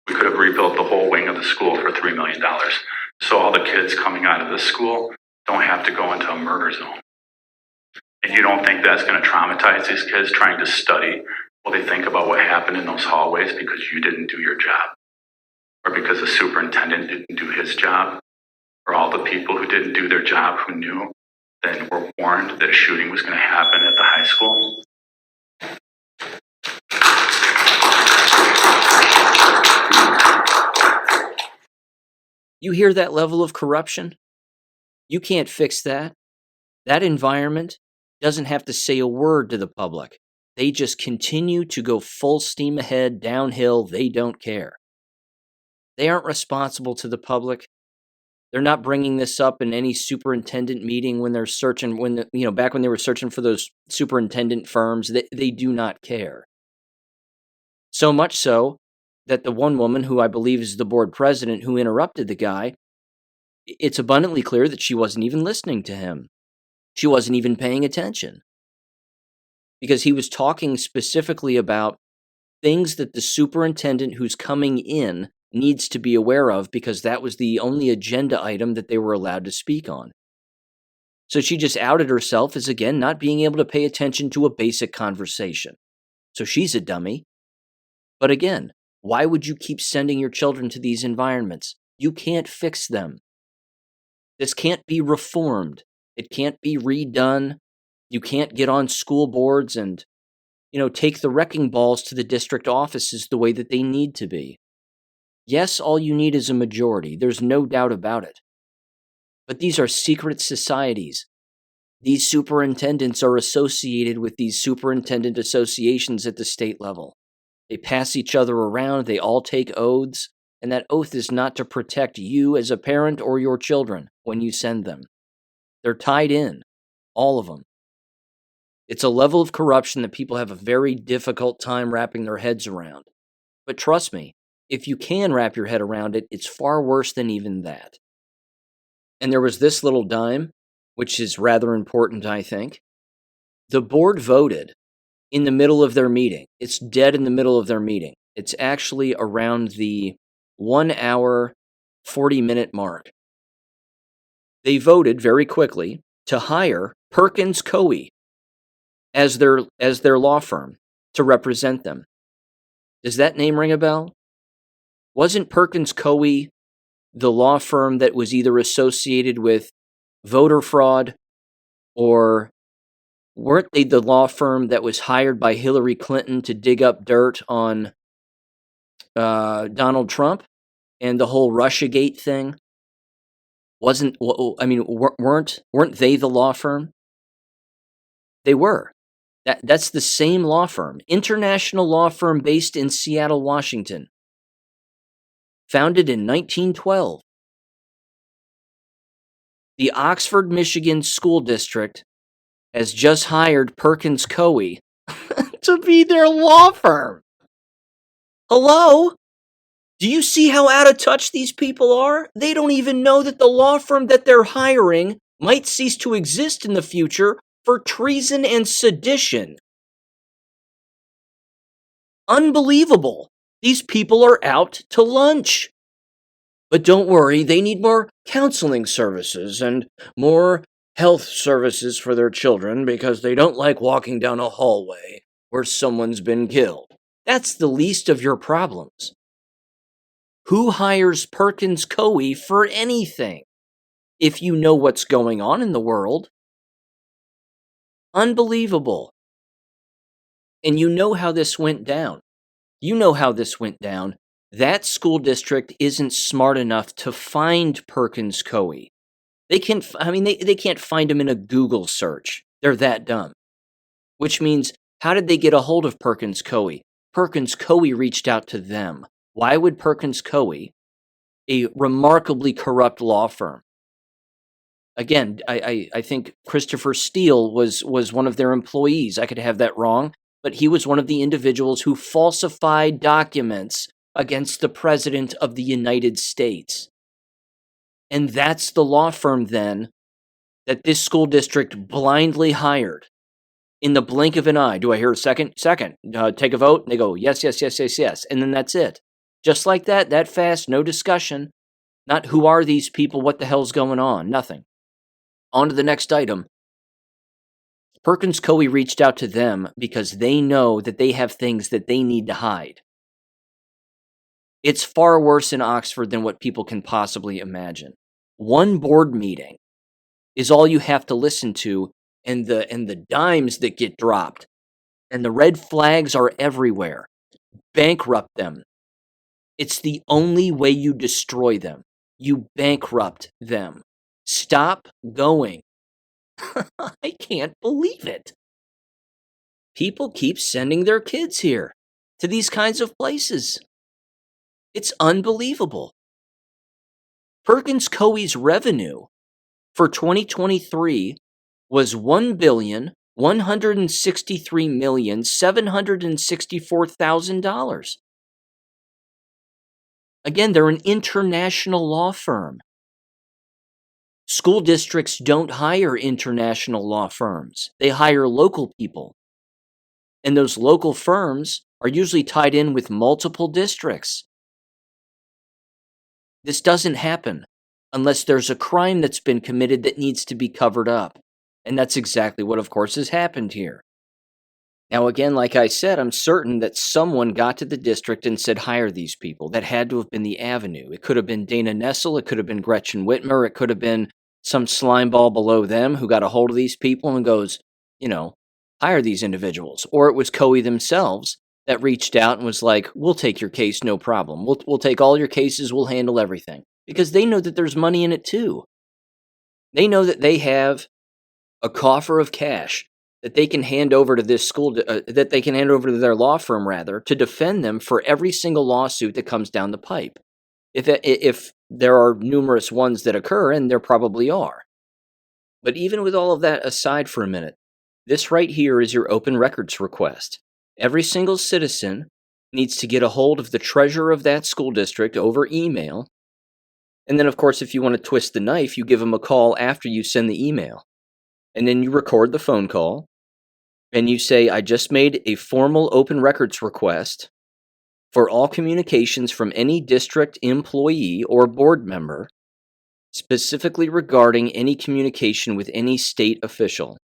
We could have rebuilt the whole wing of the school for $3 million. So all the kids coming out of this school don't have to go into a murder zone. And you don't think that's going to traumatize these kids trying to study while they think about what happened in those hallways because you didn't do your job? Or because the superintendent didn't do his job? Or all the people who didn't do their job who knew and were warned that a shooting was going to happen at the high school? You hear that level of corruption? You can't fix that. That environment doesn't have to say a word to the public. They just continue to go full steam ahead, downhill. They don't care. They aren't responsible to the public. They're not bringing this up in any superintendent meeting when they're searching, back when they were searching for those superintendent firms. They do not care. So much so that the one woman, who I believe is the board president, who interrupted the guy, it's abundantly clear that she wasn't even listening to him. She wasn't even paying attention. Because he was talking specifically about things that the superintendent who's coming in needs to be aware of, because that was the only agenda item that they were allowed to speak on. So she just outed herself as, again, not being able to pay attention to a basic conversation. So she's a dummy. But again, why would you keep sending your children to these environments? You can't fix them. This can't be reformed. It can't be redone. You can't get on school boards and, take the wrecking balls to the district offices the way that they need to be. Yes, all you need is a majority. There's no doubt about it. But these are secret societies. These superintendents are associated with these superintendent associations at the state level. They pass each other around. They all take oaths. And that oath is not to protect you as a parent or your children when you send them. They're tied in, all of them. It's a level of corruption that people have a very difficult time wrapping their heads around. But trust me, if you can wrap your head around it, it's far worse than even that. And there was this little dime, which is rather important, I think. The board voted in the middle of their meeting. It's dead in the middle of their meeting. It's actually around the 1 hour, 40-minute mark. They voted very quickly to hire Perkins Coie as their law firm to represent them. Does that name ring a bell? Wasn't Perkins Coie the law firm that was either associated with voter fraud, or weren't they the law firm that was hired by Hillary Clinton to dig up dirt on Donald Trump and the whole Russiagate thing? Weren't they the law firm? They were. That's the same law firm, international law firm based in Seattle, Washington. Founded in 1912. The Oxford, Michigan School District has just hired Perkins Coie to be their law firm. Hello? Do you see how out of touch these people are? They don't even know that the law firm that they're hiring might cease to exist in the future for treason and sedition. Unbelievable. These people are out to lunch. But don't worry, they need more counseling services and more health services for their children because they don't like walking down a hallway where someone's been killed. That's the least of your problems. Who hires Perkins Coie for anything if you know what's going on in the world? Unbelievable. And you know how this went down. You know how this went down. That school district isn't smart enough to find Perkins Coie. They can't find him in a Google search. They're that dumb. Which means, how did they get a hold of Perkins Coie? Perkins Coie reached out to them. Why would Perkins Coie, a remarkably corrupt law firm? Again, I think Christopher Steele was one of their employees. I could have that wrong, but he was one of the individuals who falsified documents against the President of the United States. And that's the law firm then that this school district blindly hired. In the blink of an eye. Do I hear a second? Second. Take a vote. And they go, yes, yes, yes, yes, yes. And then that's it. Just like that fast, no discussion. Not who are these people, what the hell's going on, nothing. On to the next item. Perkins Coie reached out to them because they know that they have things that they need to hide. It's far worse in Oxford than what people can possibly imagine. One board meeting is all you have to listen to, and the dimes that get dropped, and the red flags are everywhere. Bankrupt them. It's the only way you destroy them. You bankrupt them. Stop going. I can't believe it. People keep sending their kids here to these kinds of places. It's unbelievable. Perkins Coie's revenue for 2023 was $1,163,764,000. Again, they're an international law firm. School districts don't hire international law firms. They hire local people. And those local firms are usually tied in with multiple districts. This doesn't happen unless there's a crime that's been committed that needs to be covered up. And that's exactly what, of course, has happened here. Now, again, like I said, I'm certain that someone got to the district and said, hire these people. That had to have been the avenue. It could have been Dana Nessel. It could have been Gretchen Whitmer. It could have been some slimeball below them who got a hold of these people and goes, hire these individuals. Or it was Coie themselves that reached out and was like, we'll take your case, no problem. We'll take all your cases. We'll handle everything. Because they know that there's money in it too. They know that they have a coffer of cash that they can hand over to this school, that they can hand over to their law firm, rather, to defend them for every single lawsuit that comes down the pipe. If there are numerous ones that occur, and there probably are. But even with all of that aside for a minute, this right here is your open records request. Every single citizen needs to get a hold of the treasurer of that school district over email. And then, of course, if you want to twist the knife, you give them a call after you send the email. And then you record the phone call. And you say, I just made a formal open records request for all communications from any district employee or board member, specifically regarding any communication with any state official.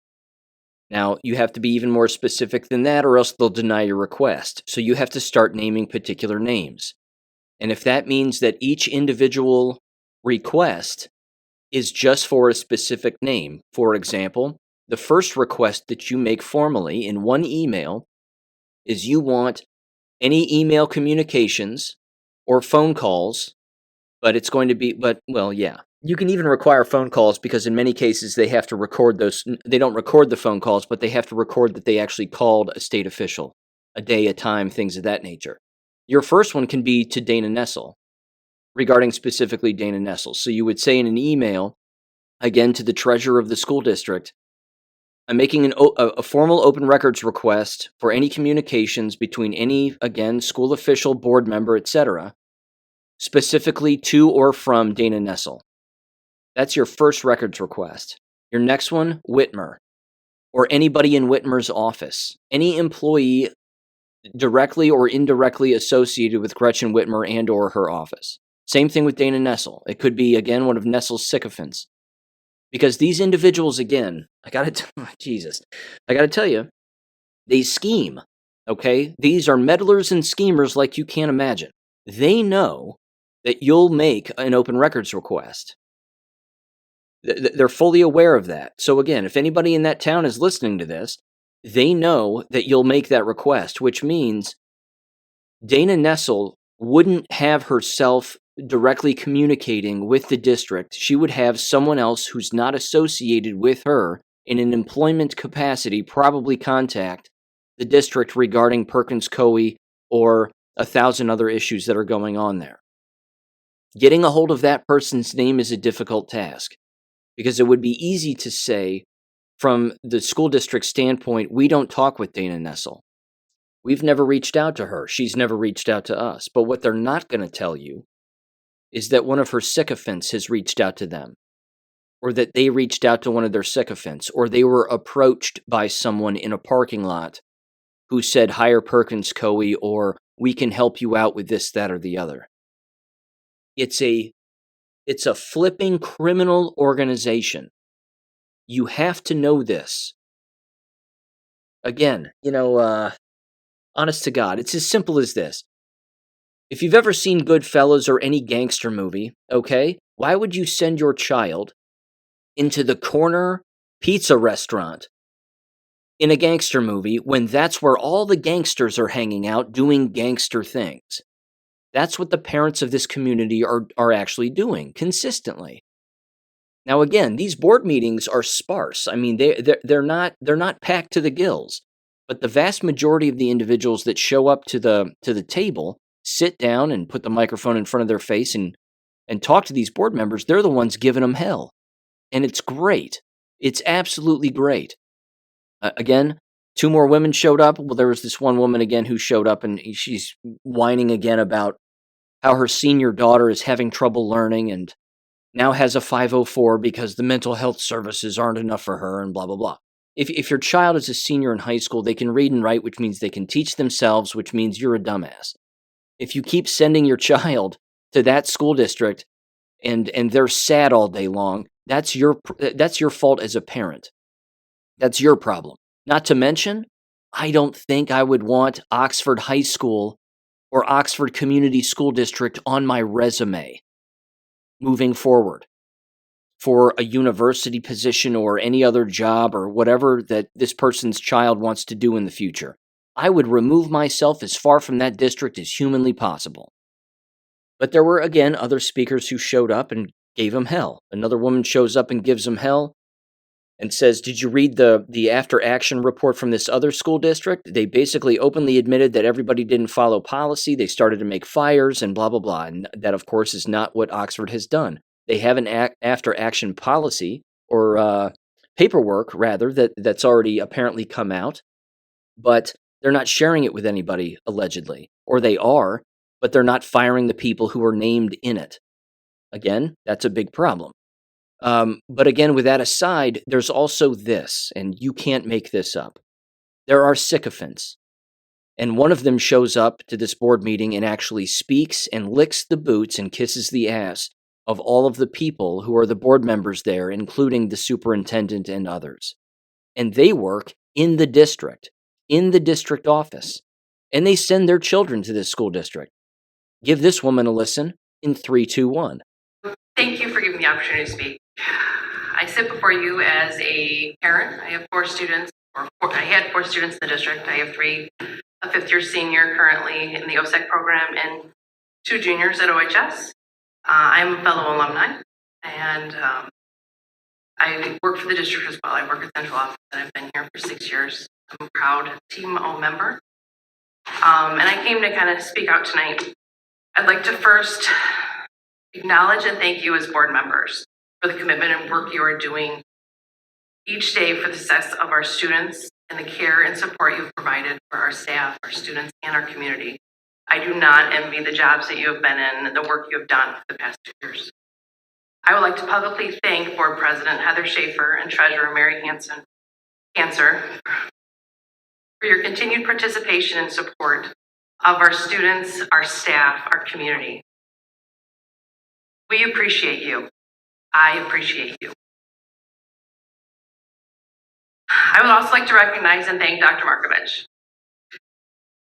Now, you have to be even more specific than that, or else they'll deny your request. So you have to start naming particular names. And if that means that each individual request is just for a specific name, for example, the first request that you make formally in one email is you want any email communications or phone calls, but it's going to be, you can even require phone calls because in many cases they have to record those. They don't record the phone calls, but they have to record that they actually called a state official, a day, a time, things of that nature. Your first one can be to Dana Nessel, regarding specifically Dana Nessel. So you would say in an email, again to the treasurer of the school district, I'm making a formal open records request for any communications between any, again, school official, board member, etc., specifically to or from Dana Nessel. That's your first records request. Your next one, Whitmer, or anybody in Whitmer's office. Any employee directly or indirectly associated with Gretchen Whitmer and or her office. Same thing with Dana Nessel. It could be, again, one of Nessel's sycophants. Because these individuals, again, I gotta tell you, they scheme, okay? These are meddlers and schemers like you can't imagine. They know that you'll make an open records request. They're fully aware of that. So again, if anybody in that town is listening to this, they know that you'll make that request, which means Dana Nessel wouldn't have herself directly communicating with the district. She would have someone else who's not associated with her in an employment capacity probably contact the district regarding Perkins Coie or 1,000 other issues that are going on there. Getting a hold of that person's name is a difficult task because it would be easy to say, from the school district standpoint, we don't talk with Dana Nessel. We've never reached out to her. She's never reached out to us. But what they're not going to tell you is that one of her sycophants has reached out to them, or that they reached out to one of their sycophants, or they were approached by someone in a parking lot who said, hire Perkins Coie, or we can help you out with this, that, or the other. It's a flipping criminal organization. You have to know this. Again, honest to God, it's as simple as this. If you've ever seen Goodfellas or any gangster movie, okay, why would you send your child into the corner pizza restaurant in a gangster movie when that's where all the gangsters are hanging out doing gangster things? That's what the parents of this community are actually doing consistently. Now, again, these board meetings are sparse. I mean, they're not packed to the gills, but the vast majority of the individuals that show up to the table, sit down and put the microphone in front of their face and talk to these board members. They're the ones giving them hell, and it's great. It's absolutely great. Again, 2 more women showed up. Well, there was this one woman again who showed up, and she's whining again about how her senior daughter is having trouble learning and now has a 504 because the mental health services aren't enough for her and blah, blah, blah. If your child is a senior in high school, they can read and write, which means they can teach themselves, which means you're a dumbass. If you keep sending your child to that school district and they're sad all day long, that's your fault as a parent. That's your problem. Not to mention, I don't think I would want Oxford High School or Oxford Community School District on my resume moving forward for a university position or any other job or whatever that this person's child wants to do in the future. I would remove myself as far from that district as humanly possible. But there were, again, other speakers who showed up and gave him hell. Another woman shows up and gives him hell and says, did you read the after action report from this other school district? They basically openly admitted that everybody didn't follow policy. They started to make fires and blah, blah, blah. And that, of course, is not what Oxford has done. They have an after action policy or paperwork, rather, that's already apparently come out. But they're not sharing it with anybody, allegedly. Or they are, but they're not firing the people who are named in it. Again, that's a big problem. But again, with that aside, there's also this, and you can't make this up. There are sycophants, and one of them shows up to this board meeting and actually speaks and licks the boots and kisses the ass of all of the people who are the board members there, including the superintendent and others. And they work in the district office, and they send their children to this school district. Give this woman a listen in 3, 2, 1. Thank you for giving me the opportunity to speak. I sit before you as a parent. I have 4 students, I had 4 students in the district. I have 3, a 5th-year senior currently in the OSEC program and 2 juniors at OHS. I'm a fellow alumni, and I work for the district as well. I work at central office, and I've been here for 6 years. I'm a proud Team O member. And I came to kind of speak out tonight. I'd like to first acknowledge and thank you as board members for the commitment and work you are doing each day for the success of our students and the care and support you've provided for our staff, our students, and our community. I do not envy the jobs that you have been in and the work you have done for the past 2 years. I would like to publicly thank Board President Heather Schaefer and Treasurer Mary Cancer for your continued participation and support of our students, our staff, our community. We appreciate you. I appreciate you. I would also like to recognize and thank Dr. Markovich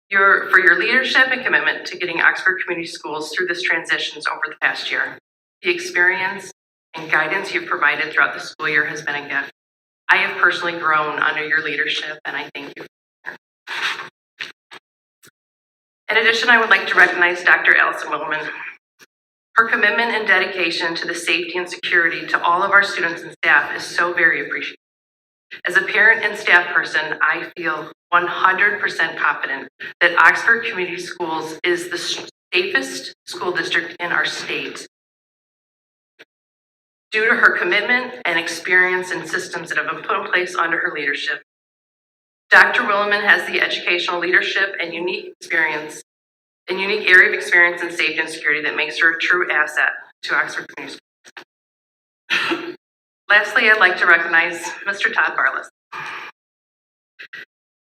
for your leadership and commitment to getting Oxford Community Schools through this transitions over the past year. The experience and guidance you've provided throughout the school year has been a gift. I have personally grown under your leadership, and I thank you. In addition, I would like to recognize Dr. Allison Willman. Her commitment and dedication to the safety and security to all of our students and staff is so very appreciated. As a parent and staff person, I feel 100% confident that Oxford Community Schools is the safest school district in our state. Due to her commitment and experience in systems that have been put in place under her leadership. Dr. Williman has the educational leadership and unique area of experience in safety and security that makes her a true asset to Oxford Community Schools. Lastly, I'd like to recognize Mr. Todd Barless.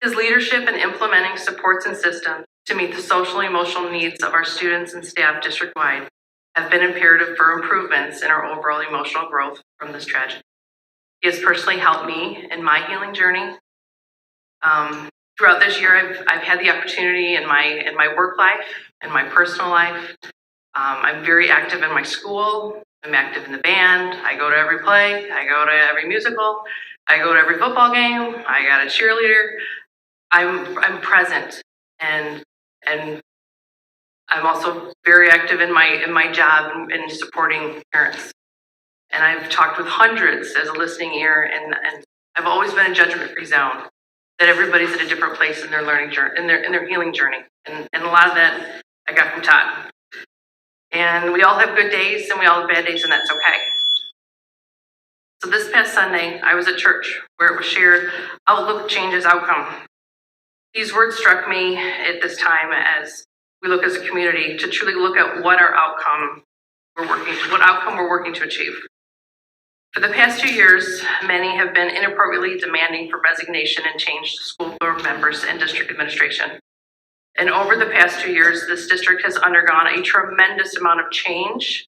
His leadership in implementing supports and systems to meet the social and emotional needs of our students and staff district-wide have been imperative for improvements in our overall emotional growth from this tragedy. He has personally helped me in my healing journey. Throughout this year, I've had the opportunity in my work life and my personal life. I'm very active in my school. I'm active in the band. I go to every play. I go to every musical. I go to every football game. I got a cheerleader. I'm present, and I'm also very active in my job in supporting parents. And I've talked with hundreds as a listening ear, and I've always been a judgment-free zone. That everybody's at a different place in their learning journey, in their healing journey, and a lot of that I got from Todd. And we all have good days, and we all have bad days, and that's okay. So this past Sunday, I was at church where it was shared, "Outlook changes outcome." These words struck me at this time as we look as a community to truly look at what outcome we're working to achieve. For the past 2 years, many have been inappropriately demanding for resignation and change to school board members and district administration. And over the past 2 years, this district has undergone a tremendous amount of change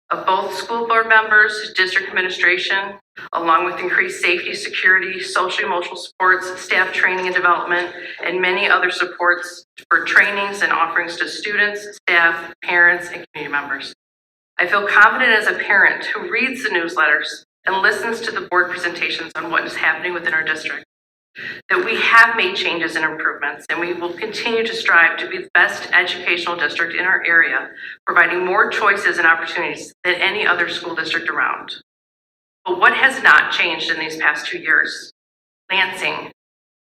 of both school board members, district administration, along with increased safety, security, social emotional supports, staff training and development, and many other supports for trainings and offerings to students, staff, parents, and community members. I feel confident as a parent who reads the newsletters and listens to the board presentations on what is happening within our district, that we have made changes and improvements, and we will continue to strive to be the best educational district in our area, providing more choices and opportunities than any other school district around. But what has not changed in these past 2 years? Lansing,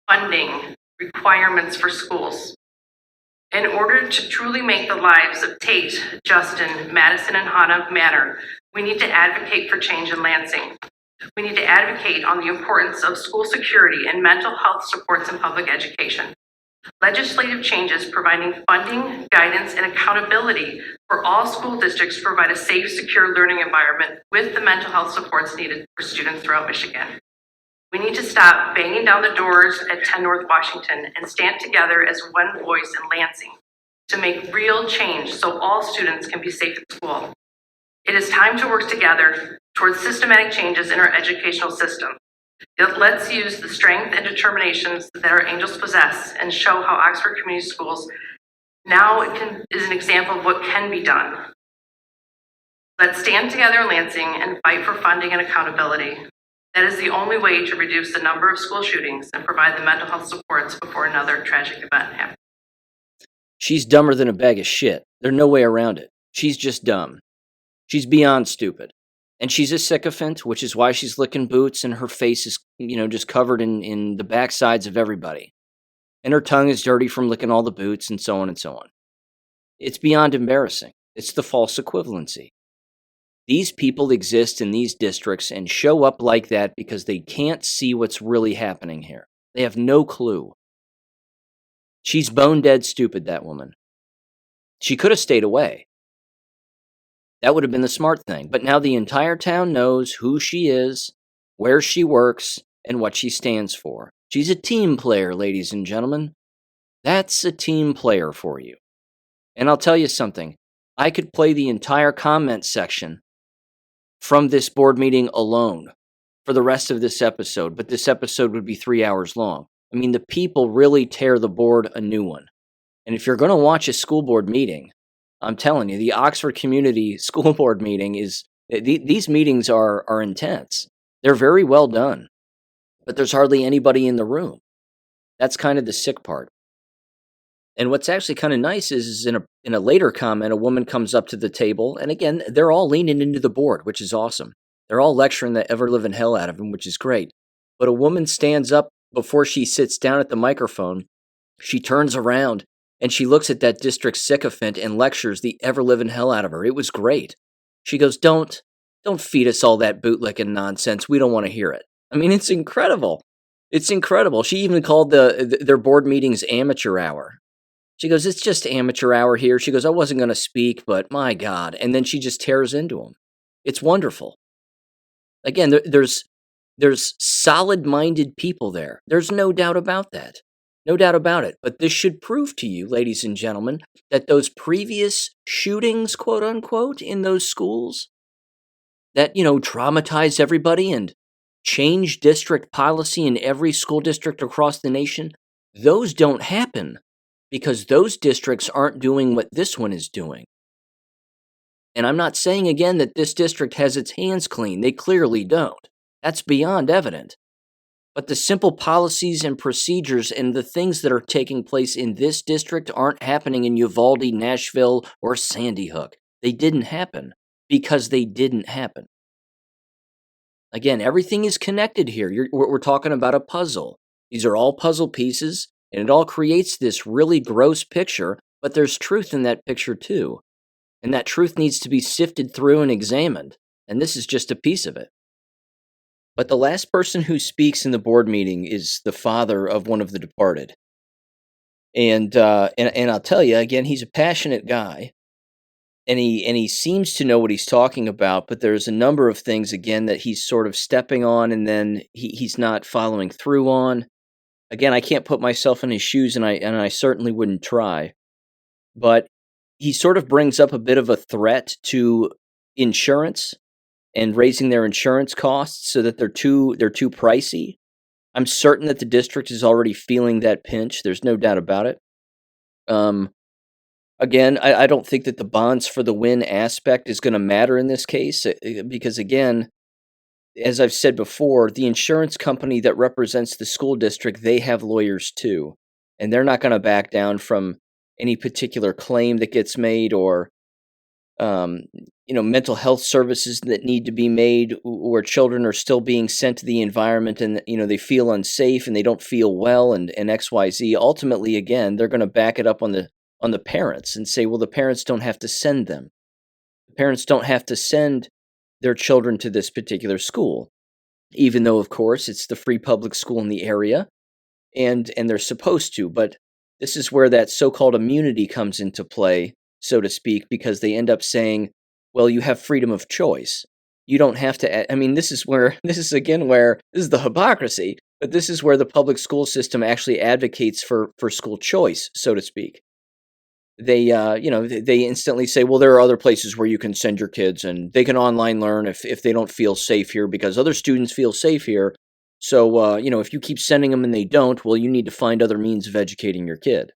funding, requirements for schools. In order to truly make the lives of Tate, Justin, Madison, and Hannah matter, we need to advocate for change in Lansing. We need to advocate on the importance of school security and mental health supports in public education. Legislative changes providing funding, guidance, and accountability for all school districts to provide a safe, secure learning environment with the mental health supports needed for students throughout Michigan. We need to stop banging down the doors at 10 North Washington and stand together as one voice in Lansing to make real change so all students can be safe at school. It is time to work together towards systematic changes in our educational system. Let's use the strength and determinations that our angels possess and show how Oxford Community Schools now is an example of what can be done. Let's stand together in Lansing and fight for funding and accountability. That is the only way to reduce the number of school shootings and provide the mental health supports before another tragic event happens. She's dumber than a bag of shit. There's no way around it. She's just dumb. She's beyond stupid. And she's a sycophant, which is why she's licking boots and her face is, just covered in the backsides of everybody. And her tongue is dirty from licking all the boots and so on and so on. It's beyond embarrassing. It's the false equivalency. These people exist in these districts and show up like that because they can't see what's really happening here. They have no clue. She's bone dead stupid, that woman. She could have stayed away. That would have been the smart thing. But now the entire town knows who she is, where she works, and what she stands for. She's a team player, ladies and gentlemen. That's a team player for you. And I'll tell you something. I could play the entire comment section from this board meeting alone for the rest of this episode, but this episode would be 3 hours long. I mean, the people really tear the board a new one. And if you're going to watch a school board meeting, I'm telling you, the Oxford Community School Board meeting these meetings are intense. They're very well done, but there's hardly anybody in the room. That's kind of the sick part. And what's actually kind of nice is in a later comment, a woman comes up to the table, and again, they're all leaning into the board, which is awesome. They're all lecturing the ever living hell out of him, which is great. But a woman stands up before she sits down at the microphone. She turns around and she looks at that district sycophant and lectures the ever living hell out of her. It was great. She goes, Don't feed us all that bootlicking nonsense. We don't want to hear it. I mean, it's incredible. It's incredible. She even called their board meetings amateur hour. She goes, it's just amateur hour here. She goes, I wasn't going to speak, but my God. And then she just tears into him. It's wonderful. Again, there's solid-minded people there. There's no doubt about that. No doubt about it. But this should prove to you, ladies and gentlemen, that those previous shootings, quote unquote, in those schools that, traumatized everybody and changed district policy in every school district across the nation, those don't happen because those districts aren't doing what this one is doing. And I'm not saying again that this district has its hands clean. They clearly don't. That's beyond evident. But the simple policies and procedures and the things that are taking place in this district aren't happening in Uvalde, Nashville, or Sandy Hook. They didn't happen because they didn't happen. Again, everything is connected here. We're talking about a puzzle. These are all puzzle pieces, and it all creates this really gross picture, but there's truth in that picture too. And that truth needs to be sifted through and examined, and this is just a piece of it. But the last person who speaks in the board meeting is the father of one of the departed. And I'll tell you, again, he's a passionate guy. And he seems to know what he's talking about, but there's a number of things, again, that he's sort of stepping on and then he's not following through on. Again, I can't put myself in his shoes, and I certainly wouldn't try. But he sort of brings up a bit of a threat to insurance and raising their insurance costs so that they're too pricey. I'm certain that the district is already feeling that pinch. There's no doubt about it. Again, I don't think that the bonds for the win aspect is going to matter in this case because, again, as I've said before, the insurance company that represents the school district, they have lawyers too, and they're not going to back down from any particular claim that gets made or, mental health services that need to be made where children are still being sent to the environment and, they feel unsafe and they don't feel well and XYZ. Ultimately, again, they're going to back it up on the parents and say, well, the parents don't have to send them. The parents don't have to send their children to this particular school, even though, of course, it's the free public school in the area, and they're supposed to. But this is where that so-called immunity comes into play, so to speak, because they end up saying, well, you have freedom of choice. You don't have to. I mean, this is the hypocrisy, but this is where the public school system actually advocates for school choice, so to speak. They instantly say, well, there are other places where you can send your kids and they can online learn if they don't feel safe here because other students feel safe here. So, if you keep sending them and they don't, well, you need to find other means of educating your kid.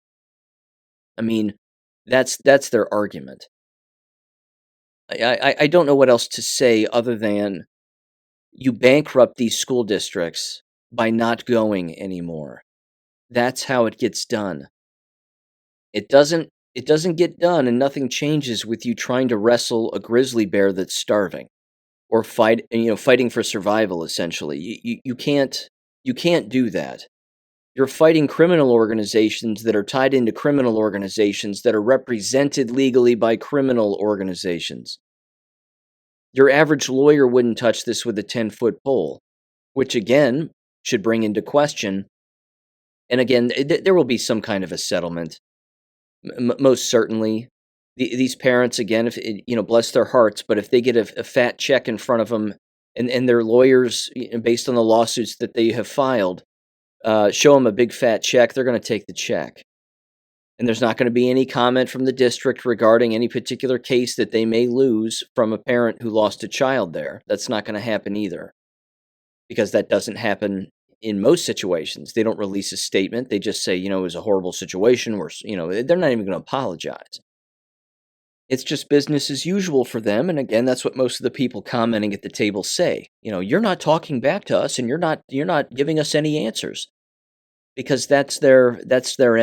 I mean, that's their argument. I don't know what else to say other than you bankrupt these school districts by not going anymore. That's how it gets done. It doesn't get done and nothing changes with you trying to wrestle a grizzly bear that's starving or fighting for survival, essentially. You can't do that. You're fighting criminal organizations that are tied into criminal organizations that are represented legally by criminal organizations. Your average lawyer wouldn't touch this with a 10-foot pole, which again should bring into question. And again, there will be some kind of a settlement. Most certainly, these parents, again, if bless their hearts, but if they get a fat check in front of them, and their lawyers, based on the lawsuits that they have filed, show them a big fat check, they're going to take the check, and there's not going to be any comment from the district regarding any particular case that they may lose from a parent who lost a child there. That's not going to happen either, because that doesn't happen. In most situations, they don't release a statement. They just say, it was a horrible situation. They're not even going to apologize. It's just business as usual for them. And again, that's what most of the people commenting at the table say. You're not talking back to us, and you're not giving us any answers, because that's their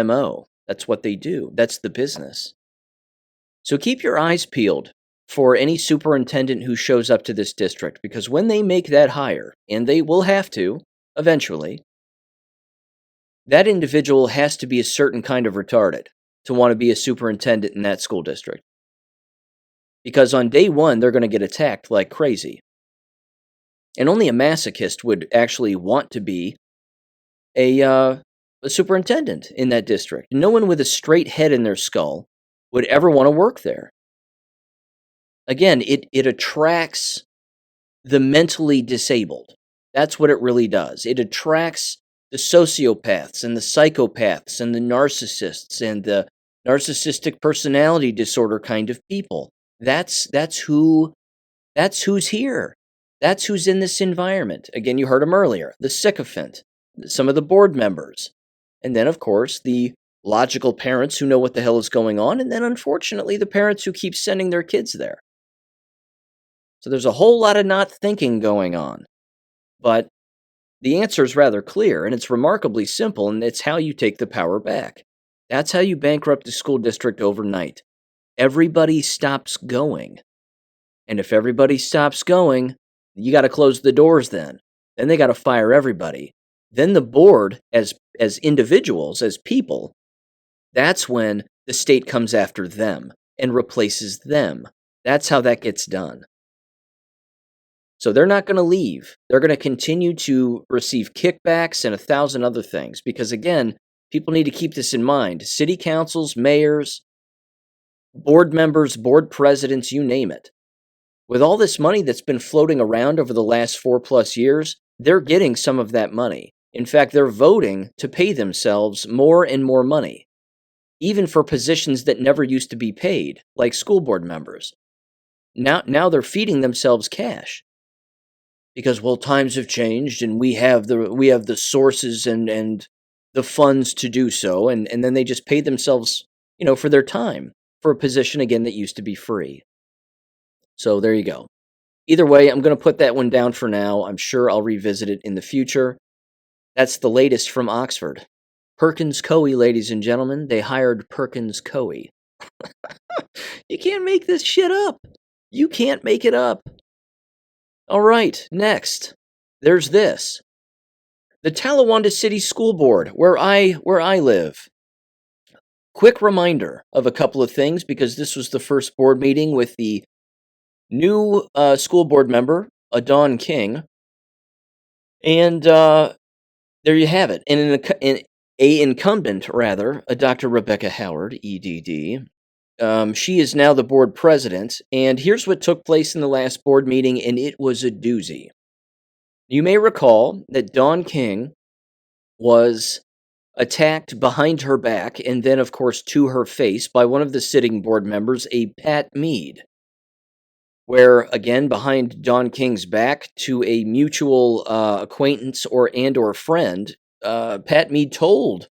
MO. That's what they do. That's the business. So keep your eyes peeled for any superintendent who shows up to this district, because when they make that hire, and they will have to eventually, that individual has to be a certain kind of retarded to want to be a superintendent in that school district. Because on day one, they're going to get attacked like crazy. And only a masochist would actually want to be a superintendent in that district. No one with a straight head in their skull would ever want to work there. Again, it attracts the mentally disabled. That's what it really does. It attracts the sociopaths and the psychopaths and the narcissists and the narcissistic personality disorder kind of people. That's who's here. That's who's in this environment. Again, you heard them earlier. The sycophant, some of the board members, and then, of course, the logical parents who know what the hell is going on, and then, unfortunately, the parents who keep sending their kids there. So there's a whole lot of not thinking going on. But the answer is rather clear, and it's remarkably simple, and it's how you take the power back. That's how you bankrupt a school district overnight. Everybody stops going. And if everybody stops going, you got to close the doors then. Then they got to fire everybody. Then the board, as individuals, as people, that's when the state comes after them and replaces them. That's how that gets done. So they're not going to leave. They're going to continue to receive kickbacks and 1,000 other things. Because again, people need to keep this in mind. City councils, mayors, board members, board presidents, you name it. With all this money that's been floating around over the last 4+ years, they're getting some of that money. In fact, they're voting to pay themselves more and more money, even for positions that never used to be paid, like school board members. Now they're feeding themselves cash. Because, well, times have changed and we have the sources and the funds to do so, and then they just pay themselves, for their time, for a position, again, that used to be free. So there you go. Either way, I'm going to put that one down for now. I'm sure I'll revisit it in the future. That's the latest from Oxford. Perkins Coie, ladies and gentlemen. They hired Perkins Coie. You can't make this shit up. You can't make it up. All right, next. There's this. The Talawanda City School Board, where I live. Quick reminder of a couple of things, because this was the first board meeting with the new school board member, Dawn King. And there you have it. And an incumbent, Dr. Rebecca Howard, EDD. She is now the board president. And here's what took place in the last board meeting, and it was a doozy. You may recall that Dawn King was attacked behind her back, and then, of course, to her face by one of the sitting board members, a Pat Mead. Where, again, behind Dawn King's back to a mutual acquaintance or friend, Pat Mead told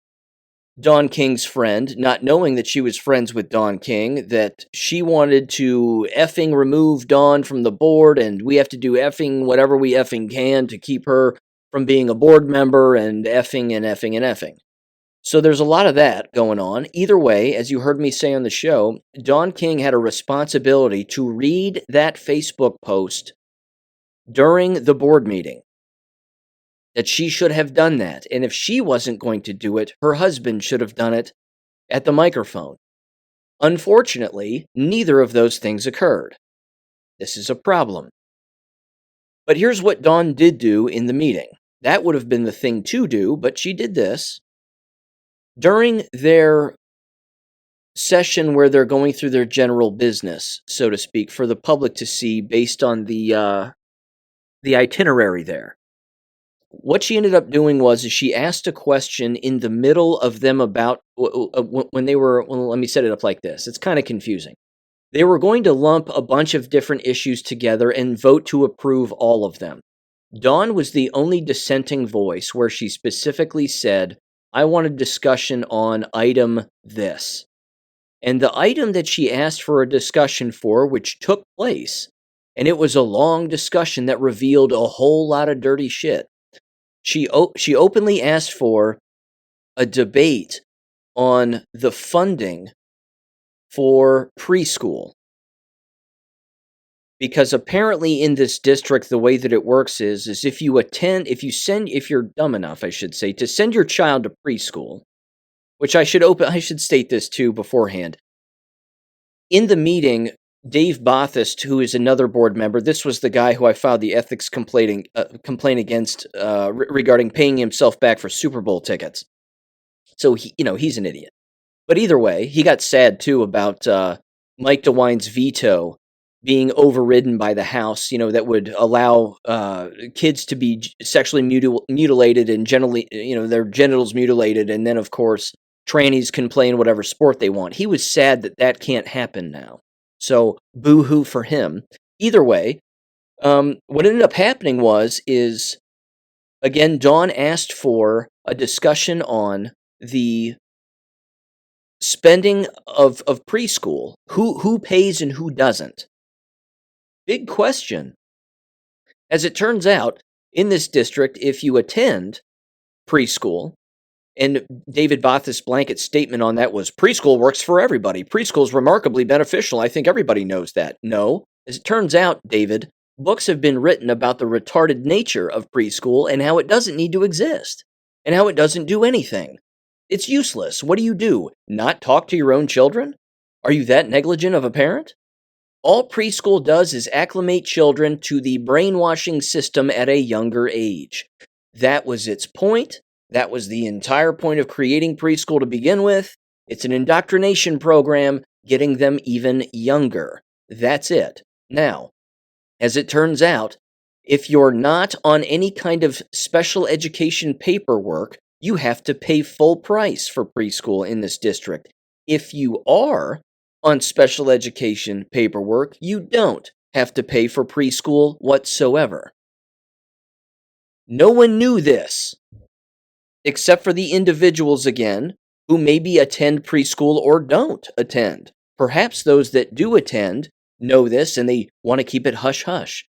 Dawn King's friend, not knowing that she was friends with Dawn King, that she wanted to effing remove Dawn from the board, and we have to do effing whatever we effing can to keep her from being a board member, and effing and effing and effing. So there's a lot of that going on. Either way, as you heard me say on the show, Dawn King had a responsibility to read that Facebook post during the board meeting. That she should have done that. And if she wasn't going to do it, her husband should have done it at the microphone. Unfortunately, neither of those things occurred. This is a problem. But here's what Dawn did do in the meeting. That would have been the thing to do, but she did this. During their session where they're going through their general business, so to speak, for the public to see based on the itinerary there, what she ended up doing was she asked a question in the middle of them about when they were, well, let me set it up like this. It's kind of confusing. They were going to lump a bunch of different issues together and vote to approve all of them. Dawn was the only dissenting voice where she specifically said, I want a discussion on item this. And the item that she asked for a discussion for, which took place, and it was a long discussion that revealed a whole lot of dirty shit. She openly asked for a debate on the funding for preschool. Because apparently in this district, the way that it works is if you're dumb enough, I should say, to send your child to preschool, which I should state this too beforehand. In the meeting, Dave Bothist, who is another board member, this was the guy who I filed the ethics complaint against regarding paying himself back for Super Bowl tickets. So he's an idiot. But either way, he got sad too about Mike DeWine's veto being overridden by the House, that would allow kids to be sexually mutilated and generally, their genitals mutilated, and then, of course, trannies can play in whatever sport they want. He was sad that can't happen now. So, boo-hoo for him. Either way, what ended up happening is, again, Dawn asked for a discussion on the spending of preschool. Who pays and who doesn't? Big question. As it turns out, in this district, if you attend preschool, and David Both's blanket statement on that was, preschool works for everybody. Preschool is remarkably beneficial. I think everybody knows that. No. As it turns out, David, books have been written about the retarded nature of preschool and how it doesn't need to exist, and how it doesn't do anything. It's useless. What do? Not talk to your own children? Are you that negligent of a parent? All preschool does is acclimate children to the brainwashing system at a younger age. That was its point. That was the entire point of creating preschool to begin with. It's an indoctrination program, getting them even younger. That's it. Now, as it turns out, if you're not on any kind of special education paperwork, you have to pay full price for preschool in this district. If you are on special education paperwork, you don't have to pay for preschool whatsoever. No one knew this, except for the individuals, again, who maybe attend preschool or don't attend. Perhaps those that do attend know this and they want to keep it hush-hush.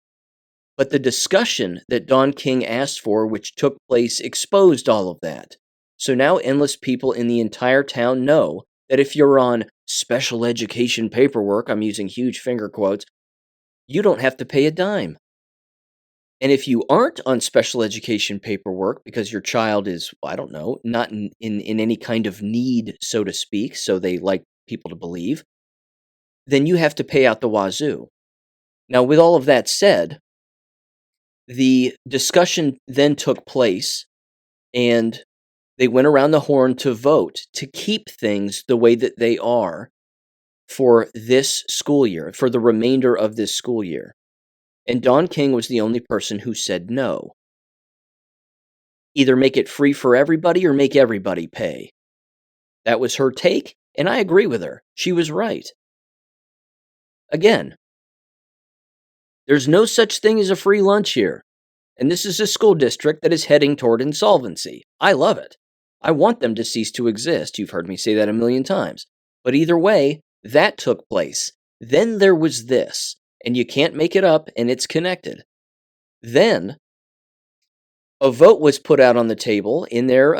But the discussion that Don King asked for, which took place, exposed all of that. So now endless people in the entire town know that if you're on special education paperwork, I'm using huge finger quotes, you don't have to pay a dime. And if you aren't on special education paperwork because your child is, not in any kind of need, so to speak, so they like people to believe, then you have to pay out the wazoo. Now, with all of that said, the discussion then took place, and they went around the horn to vote to keep things the way that they are for this school year, for the remainder of this school year. And Don King was the only person who said no. Either make it free for everybody or make everybody pay. That was her take, and I agree with her. She was right. Again, there's no such thing as a free lunch here. And this is a school district that is heading toward insolvency. I love it. I want them to cease to exist. You've heard me say that a million times. But either way, that took place. Then there was this, and you can't make it up, and it's connected. Then a vote was put out on the table in their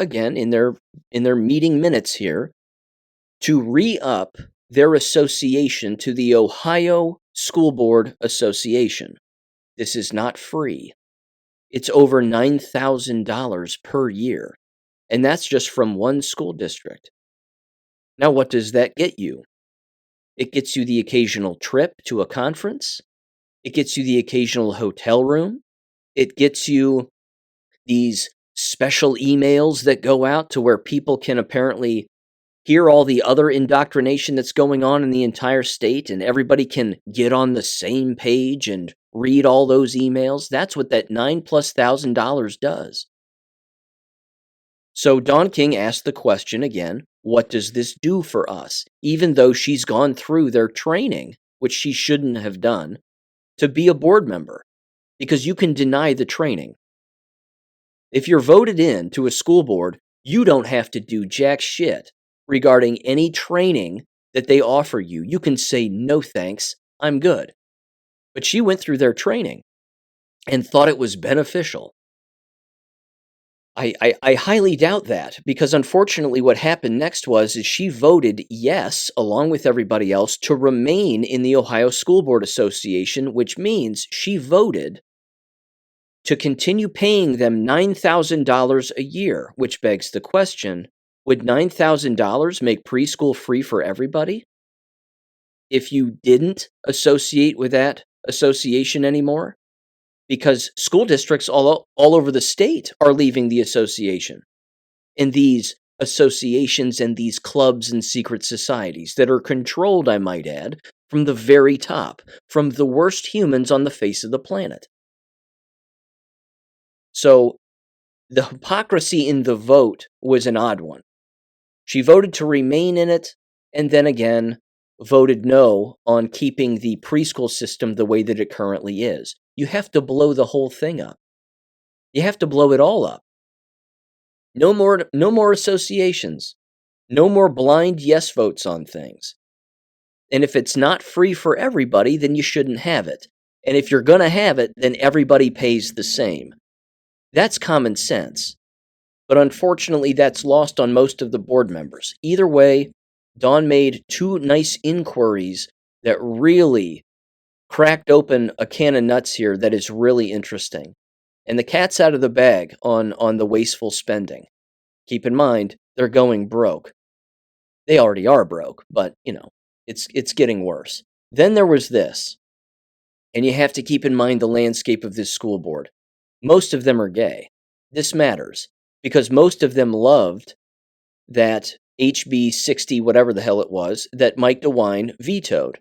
meeting minutes here to re-up their association to the Ohio School Board Association. This is not free. It's over $9,000 per year. And that's just from one school district. Now, what does that get you? It gets you the occasional trip to a conference. It gets you the occasional hotel room. It gets you these special emails that go out to where people can apparently hear all the other indoctrination that's going on in the entire state, and everybody can get on the same page and read all those emails. That's what that $9,000+ does. So Don King asked the question again, what does this do for us? Even though she's gone through their training, which she shouldn't have done, to be a board member, because you can deny the training. If you're voted in to a school board, you don't have to do jack shit regarding any training that they offer you. You can say, no thanks, I'm good. But she went through their training and thought it was beneficial. I highly doubt that, because unfortunately what happened next is she voted yes, along with everybody else, to remain in the Ohio School Board Association, which means she voted to continue paying them $9,000 a year, which begs the question, would $9,000 make preschool free for everybody if you didn't associate with that association anymore? Because school districts all over the state are leaving the association. And these associations and these clubs and secret societies that are controlled, I might add, from the very top, from the worst humans on the face of the planet. So the hypocrisy in the vote was an odd one. She voted to remain in it, and then again voted no on keeping the preschool system the way that it currently is. You have to blow the whole thing up. You have to blow it all up. No more associations. No more blind yes votes on things. And if it's not free for everybody, then you shouldn't have it. And if you're going to have it, then everybody pays the same. That's common sense. But unfortunately, that's lost on most of the board members. Either way, Dawn made two nice inquiries that really cracked open a can of nuts here that is really interesting. And the cat's out of the bag on the wasteful spending. Keep in mind, they're going broke. They already are broke, but, it's getting worse. Then there was this. And you have to keep in mind the landscape of this school board. Most of them are gay. This matters, because most of them loved that HB 60, whatever the hell it was, that Mike DeWine vetoed.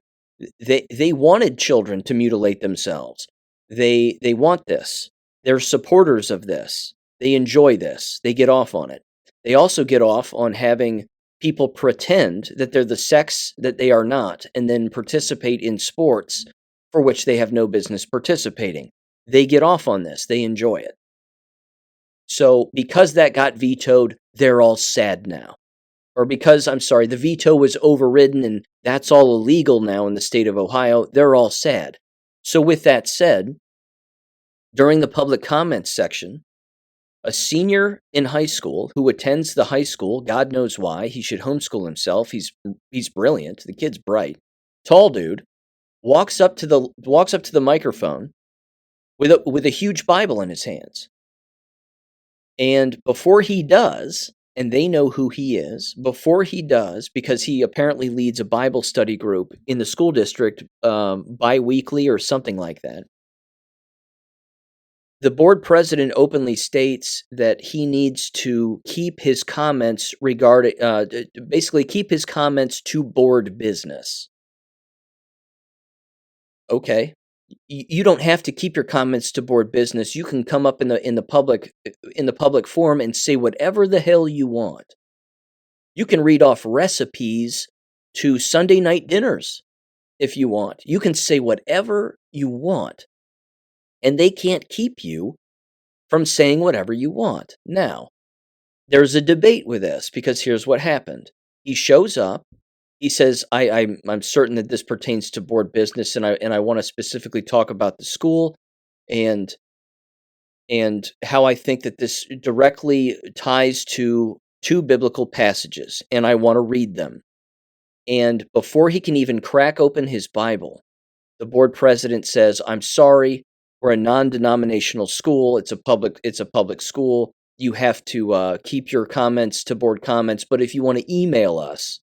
They wanted children to mutilate themselves. They want this. They're supporters of this. They enjoy this. They get off on it. They also get off on having people pretend that they're the sex that they are not, and then participate in sports for which they have no business participating. They get off on this. They enjoy it. So because that got vetoed, they're all sad now. Or because, the veto was overridden and that's all illegal now in the state of Ohio, they're all sad. So with that said, during the public comments section, a senior in high school who attends the high school, God knows why, he should homeschool himself, he's brilliant, the kid's bright, tall dude, walks up to the microphone with a huge Bible in his hands. And before he does, and they know who he is, before he does, because he apparently leads a Bible study group in the school district bi-weekly or something like that, the board president openly states that he needs to keep his comments keep his comments to board business. Okay. You don't have to keep your comments to board business. You can come up in the public forum and say whatever the hell you want. You can read off recipes to Sunday night dinners if you want. You can say whatever you want. And they can't keep you from saying whatever you want. Now, there's a debate with this, because here's what happened. He shows up. He says, I'm certain that this pertains to board business, and I want to specifically talk about the school and how I think that this directly ties to two biblical passages, and I want to read them. And before he can even crack open his Bible, the board president says, I'm sorry, we're a non-denominational school. It's a public school. You have to keep your comments to board comments, but if you want to email us,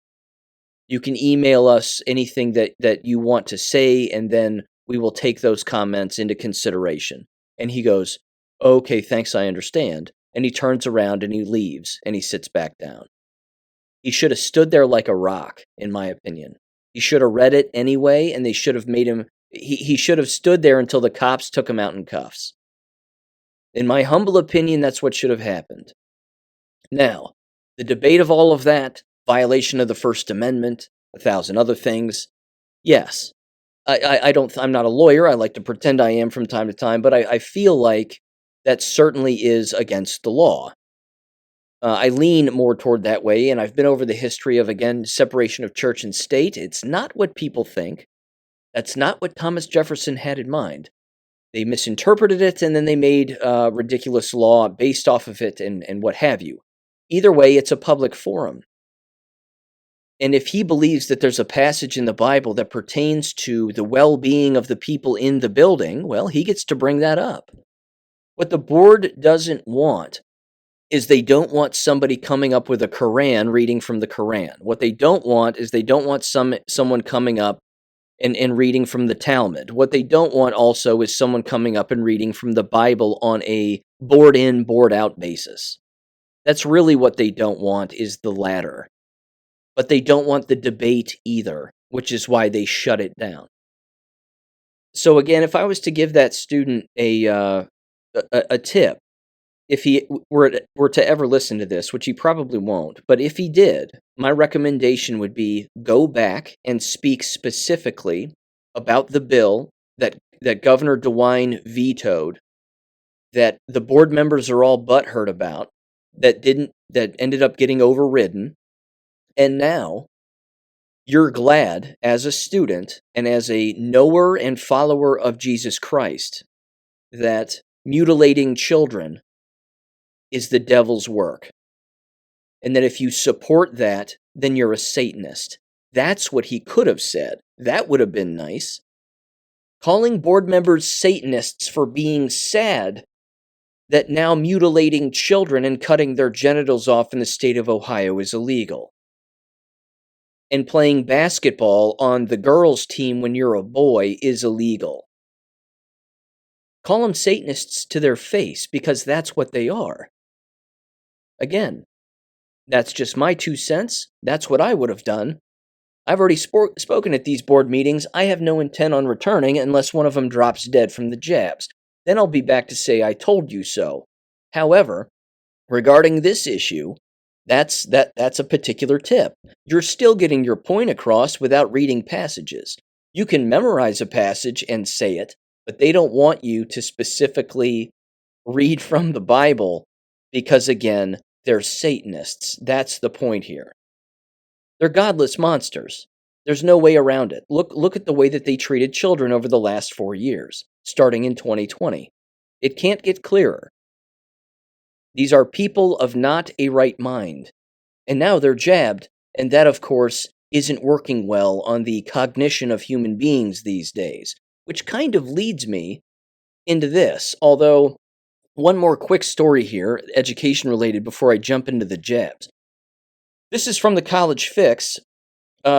you can email us anything that you want to say, and then we will take those comments into consideration. And he goes, okay, thanks, I understand. And he turns around and he leaves, and he sits back down. He should have stood there like a rock, in my opinion. He should have read it anyway, and they should have made him... He should have stood there until the cops took him out in cuffs. In my humble opinion, that's what should have happened. Now, the debate of all of that, violation of the First Amendment, 1,000 other things, yes. I'm not a lawyer. I like to pretend I am from time to time, but I feel like that certainly is against the law. I lean more toward that way, and I've been over the history of, again, separation of church and state. It's not what people think. That's not what Thomas Jefferson had in mind. misinterpreted it, and then they made ridiculous law based off of it and what have you. Either way, it's a public forum. And if he believes that there's a passage in the Bible that pertains to the well-being of the people in the building, well, he gets to bring that up. What the board doesn't want is they don't want somebody coming up with a Quran reading from the Quran. What they don't want is they don't want someone coming up and reading from the Talmud. What they don't want also is someone coming up and reading from the Bible on a board-in, board-out basis. That's really what they don't want, is the latter. But they don't want the debate either, which is why they shut it down. So again, if I was to give that student a tip, if he were to ever listen to this, which he probably won't, but if he did, my recommendation would be go back and speak specifically about the bill that Governor DeWine vetoed, that the board members are all butthurt about, that ended up getting overridden, and now you're glad as a student and as a knower and follower of Jesus Christ that mutilating children is the devil's work. And that if you support that, then you're a Satanist. That's what he could have said. That would have been nice. Calling board members Satanists for being sad that now mutilating children and cutting their genitals off in the state of Ohio is illegal. And playing basketball on the girls' team when you're a boy is illegal. Call them Satanists to their face, because that's what they are. Again, that's just my 2 cents. That's what I would have done. I've already spoken at these board meetings. I have no intent on returning unless one of them drops dead from the jabs. Then I'll be back to say I told you so. However, regarding this issue, that's a particular tip. You're still getting your point across without reading passages. You can memorize a passage and say it, but they don't want you to specifically read from the Bible because, again, they're Satanists. That's the point here. They're godless monsters. There's no way around it. Look at the way that they treated children over the last 4 years, starting in 2020. It can't get clearer. These are people of not a right mind. And now they're jabbed, and that, of course, isn't working well on the cognition of human beings these days, which kind of leads me into this. Although, one more quick story here, education related, before I jump into the jabs. This is from the College Fix.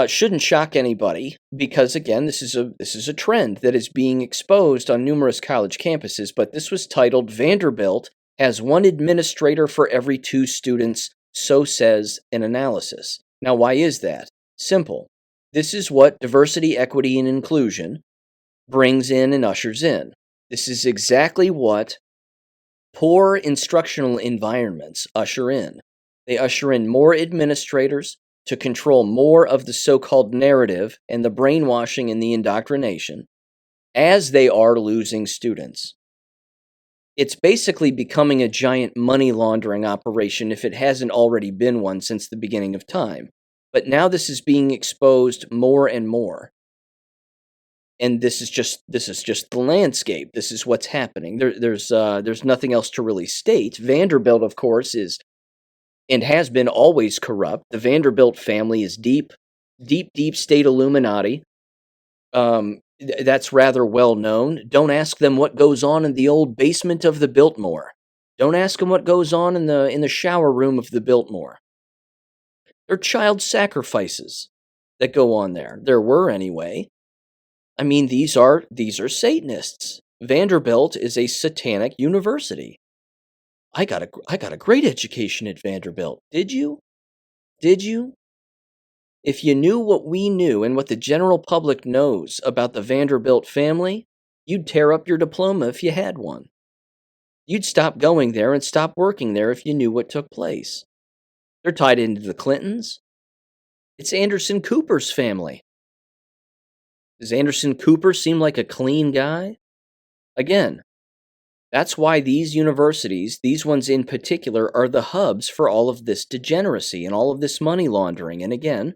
Shouldn't shock anybody, because again, this is a trend that is being exposed on numerous college campuses, but this was titled, "Vanderbilt has one administrator for every 2 students, so says an analysis." Now, why is that? Simple. This is what diversity, equity, and inclusion brings in and ushers in. This is exactly what poor instructional environments usher in. They usher in more administrators to control more of the so-called narrative and the brainwashing and the indoctrination, as they are losing students. It's basically becoming a giant money laundering operation if it hasn't already been one since the beginning of time. But now this is being exposed more and more. And this is just the landscape. This is what's happening. There's nothing else to really state. Vanderbilt, of course, is and has been always corrupt. The Vanderbilt family is deep state Illuminati. That's rather well known. Don't ask them what goes on in the old basement of the Biltmore. Don't ask them what goes on in the shower room of the Biltmore. There are child sacrifices that go on there. There were anyway. I mean, these are Satanists. Vanderbilt is a satanic university. I got a great education at Vanderbilt. Did you? Did you? If you knew what we knew and what the general public knows about the Vanderbilt family, you'd tear up your diploma if you had one. You'd stop going there and stop working there if you knew what took place. They're tied into the Clintons. It's Anderson Cooper's family. Does Anderson Cooper seem like a clean guy? Again, that's why these universities, these ones in particular, are the hubs for all of this degeneracy and all of this money laundering. And again,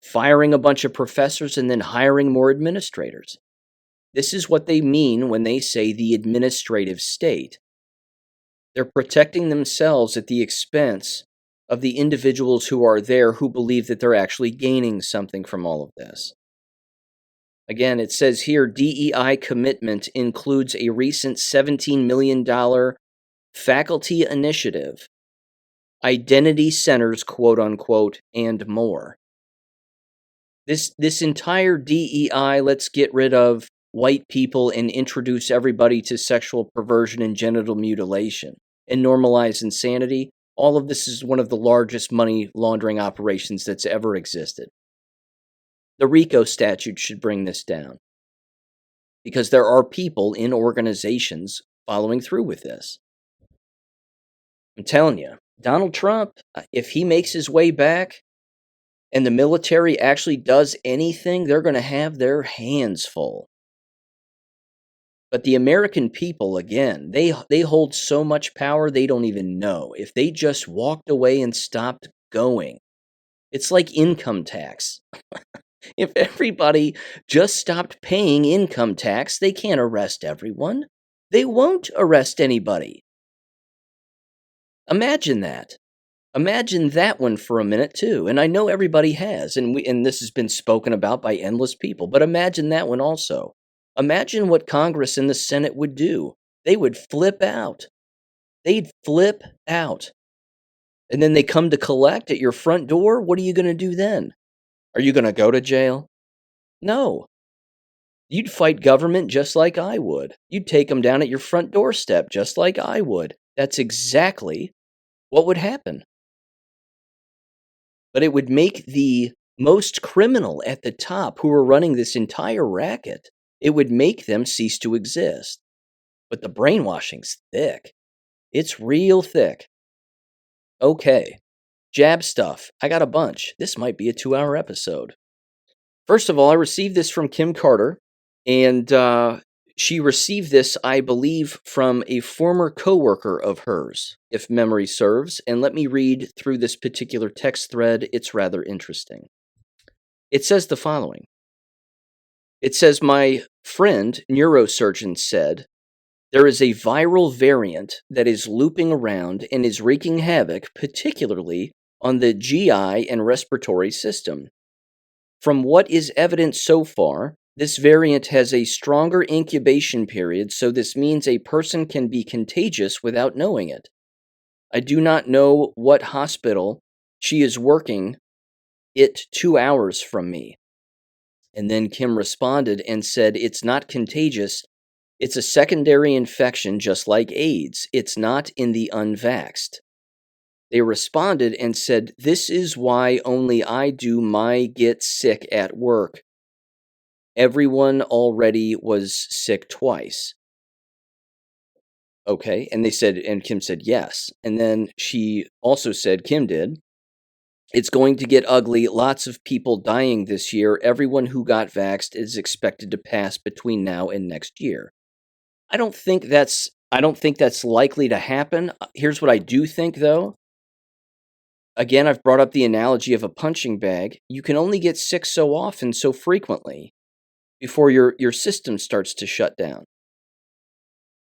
firing a bunch of professors and then hiring more administrators. This is what they mean when they say the administrative state. They're protecting themselves at the expense of the individuals who are there who believe that they're actually gaining something from all of this. Again, it says here, DEI commitment includes a recent $17 million faculty initiative, identity centers, quote unquote, and more. This entire DEI, let's get rid of white people and introduce everybody to sexual perversion and genital mutilation and normalize insanity. All of this is one of the largest money laundering operations that's ever existed. The RICO statute should bring this down because there are people in organizations following through with this. I'm telling you, Donald Trump, if he makes his way back and the military actually does anything, they're going to have their hands full. But the American people, again, they hold so much power they don't even know. If they just walked away and stopped going, it's like income tax. If everybody just stopped paying income tax, they can't arrest everyone. They won't arrest anybody. Imagine that. Imagine that one for a minute too. And I know everybody has, and this has been spoken about by endless people, but imagine that one also. Imagine what Congress and the Senate would do. They would flip out. They'd flip out. And then they come to collect at your front door. What are you going to do then? Are you going to go to jail? No. You'd fight government just like I would. You'd take them down at your front doorstep just like I would. That's exactly what would happen. But it would make the most criminal at the top who are running this entire racket, it would make them cease to exist. But the brainwashing's thick. It's real thick. Okay, jab stuff. I got a bunch. This might be a 2-hour episode. First of all, I received this from Kim Carter, and she received this, I believe, from a former coworker of hers, if memory serves. And let me read through this particular text thread. It's rather interesting. It says the following. It says, my friend, neurosurgeon, said, there is a viral variant that is looping around and is wreaking havoc, particularly on the GI and respiratory system. From what is evident so far, this variant has a stronger incubation period, so this means a person can be contagious without knowing it. I do not know what hospital she is working it 2 hours from me. And then Kim responded and said, it's not contagious. It's a secondary infection just like AIDS. It's not in the unvaxxed. They responded and said, this is why only I do my get sick at work. Everyone already was sick twice. Okay, and they said, and Kim said yes. And then she also said, Kim did, it's going to get ugly. Lots of people dying this year. Everyone who got vaxxed is expected to pass between now and next year. I don't think that's likely to happen. Here's what I do think, though. Again, I've brought up the analogy of a punching bag. You can only get sick so often, so frequently, before your system starts to shut down.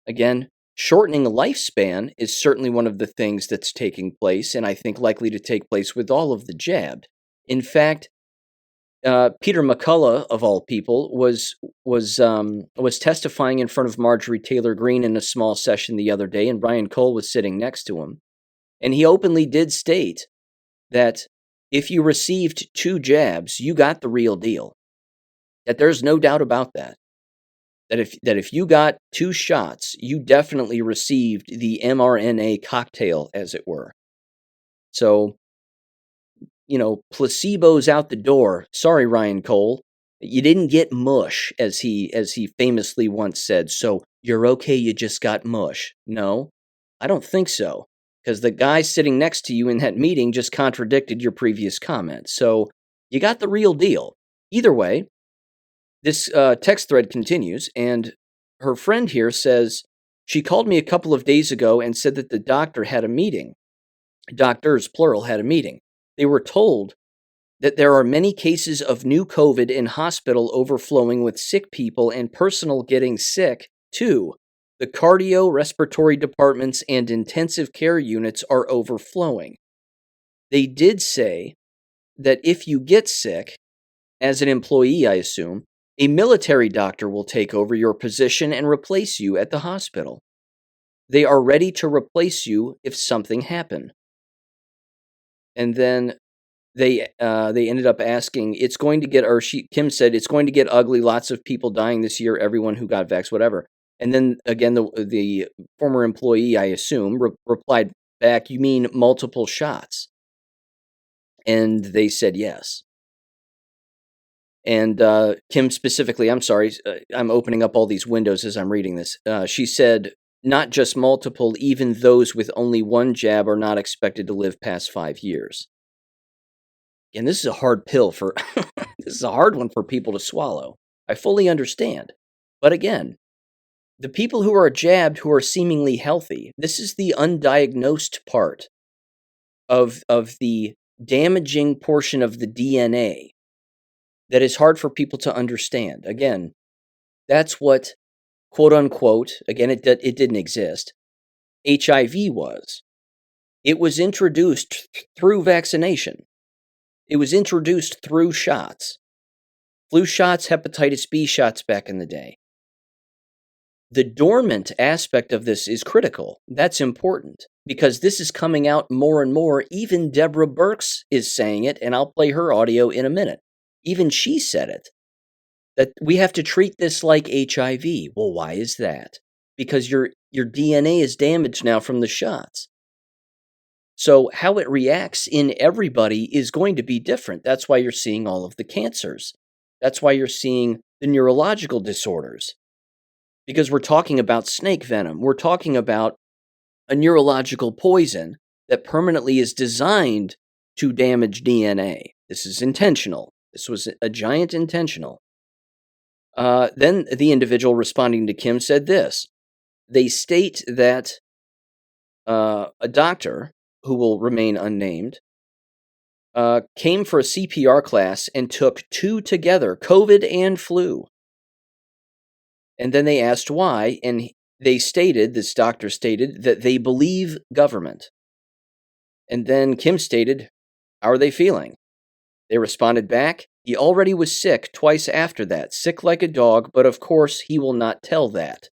Again, shortening lifespan is certainly one of the things that's taking place, and I think likely to take place with all of the jabbed. In fact, Peter McCullough, of all people, was testifying in front of Marjorie Taylor Greene in a small session the other day, and Brian Cole was sitting next to him. And he openly did state that if you received 2 jabs, you got the real deal. That there's no doubt about that. That if you got 2 shots, you definitely received the mRNA cocktail, as it were. So, placebo's out the door. Sorry, Ryan Cole. You didn't get mush, as he famously once said. So you're okay, you just got mush. No, I don't think so. Because the guy sitting next to you in that meeting just contradicted your previous comment. So you got the real deal. Either way, this text thread continues, and her friend here says, she called me a couple of days ago and said that the doctor had a meeting. Doctors, plural, had a meeting. They were told that there are many cases of new COVID in hospital overflowing with sick people and personnel getting sick. 2. The cardio, respiratory departments, and intensive care units are overflowing. They did say that if you get sick, as an employee, I assume, a military doctor will take over your position and replace you at the hospital. They are ready to replace you if something happened. And then they ended up asking, it's going to get, Kim said, it's going to get ugly, lots of people dying this year, everyone who got vaxxed, whatever. And then again, the former employee, I assume, replied back, you mean multiple shots? And they said yes. And Kim specifically, I'm sorry, I'm opening up all these windows as I'm reading this. She said, not just multiple, even those with only one jab are not expected to live past 5 years. And this is a hard pill for, this is a hard one for people to swallow. I fully understand. But again, the people who are jabbed, who are seemingly healthy, this is the undiagnosed part of the damaging portion of the DNA that is hard for people to understand. Again, that's what, quote unquote, again, it didn't exist, HIV was. It was introduced through vaccination. It was introduced through shots. Flu shots, hepatitis B shots back in the day. The dormant aspect of this is critical. That's important because this is coming out more and more. Even Deborah Birx is saying it, and I'll play her audio in a minute. Even she said it, that we have to treat this like HIV. Well, why is that? Because your DNA is damaged now from the shots. So how it reacts in everybody is going to be different. That's why you're seeing all of the cancers. That's why you're seeing the neurological disorders. Because we're talking about snake venom. We're talking about a neurological poison that permanently is designed to damage DNA. This is intentional. This was a giant intentional. Then the individual responding to Kim said this. They state that a doctor, who will remain unnamed, came for a CPR class and took 2 together, COVID and flu. And then they asked why, and this doctor stated, that they believe government. And then Kim stated, how are they feeling? They responded back, he already was sick twice after that, sick like a dog, but of course he will not tell that.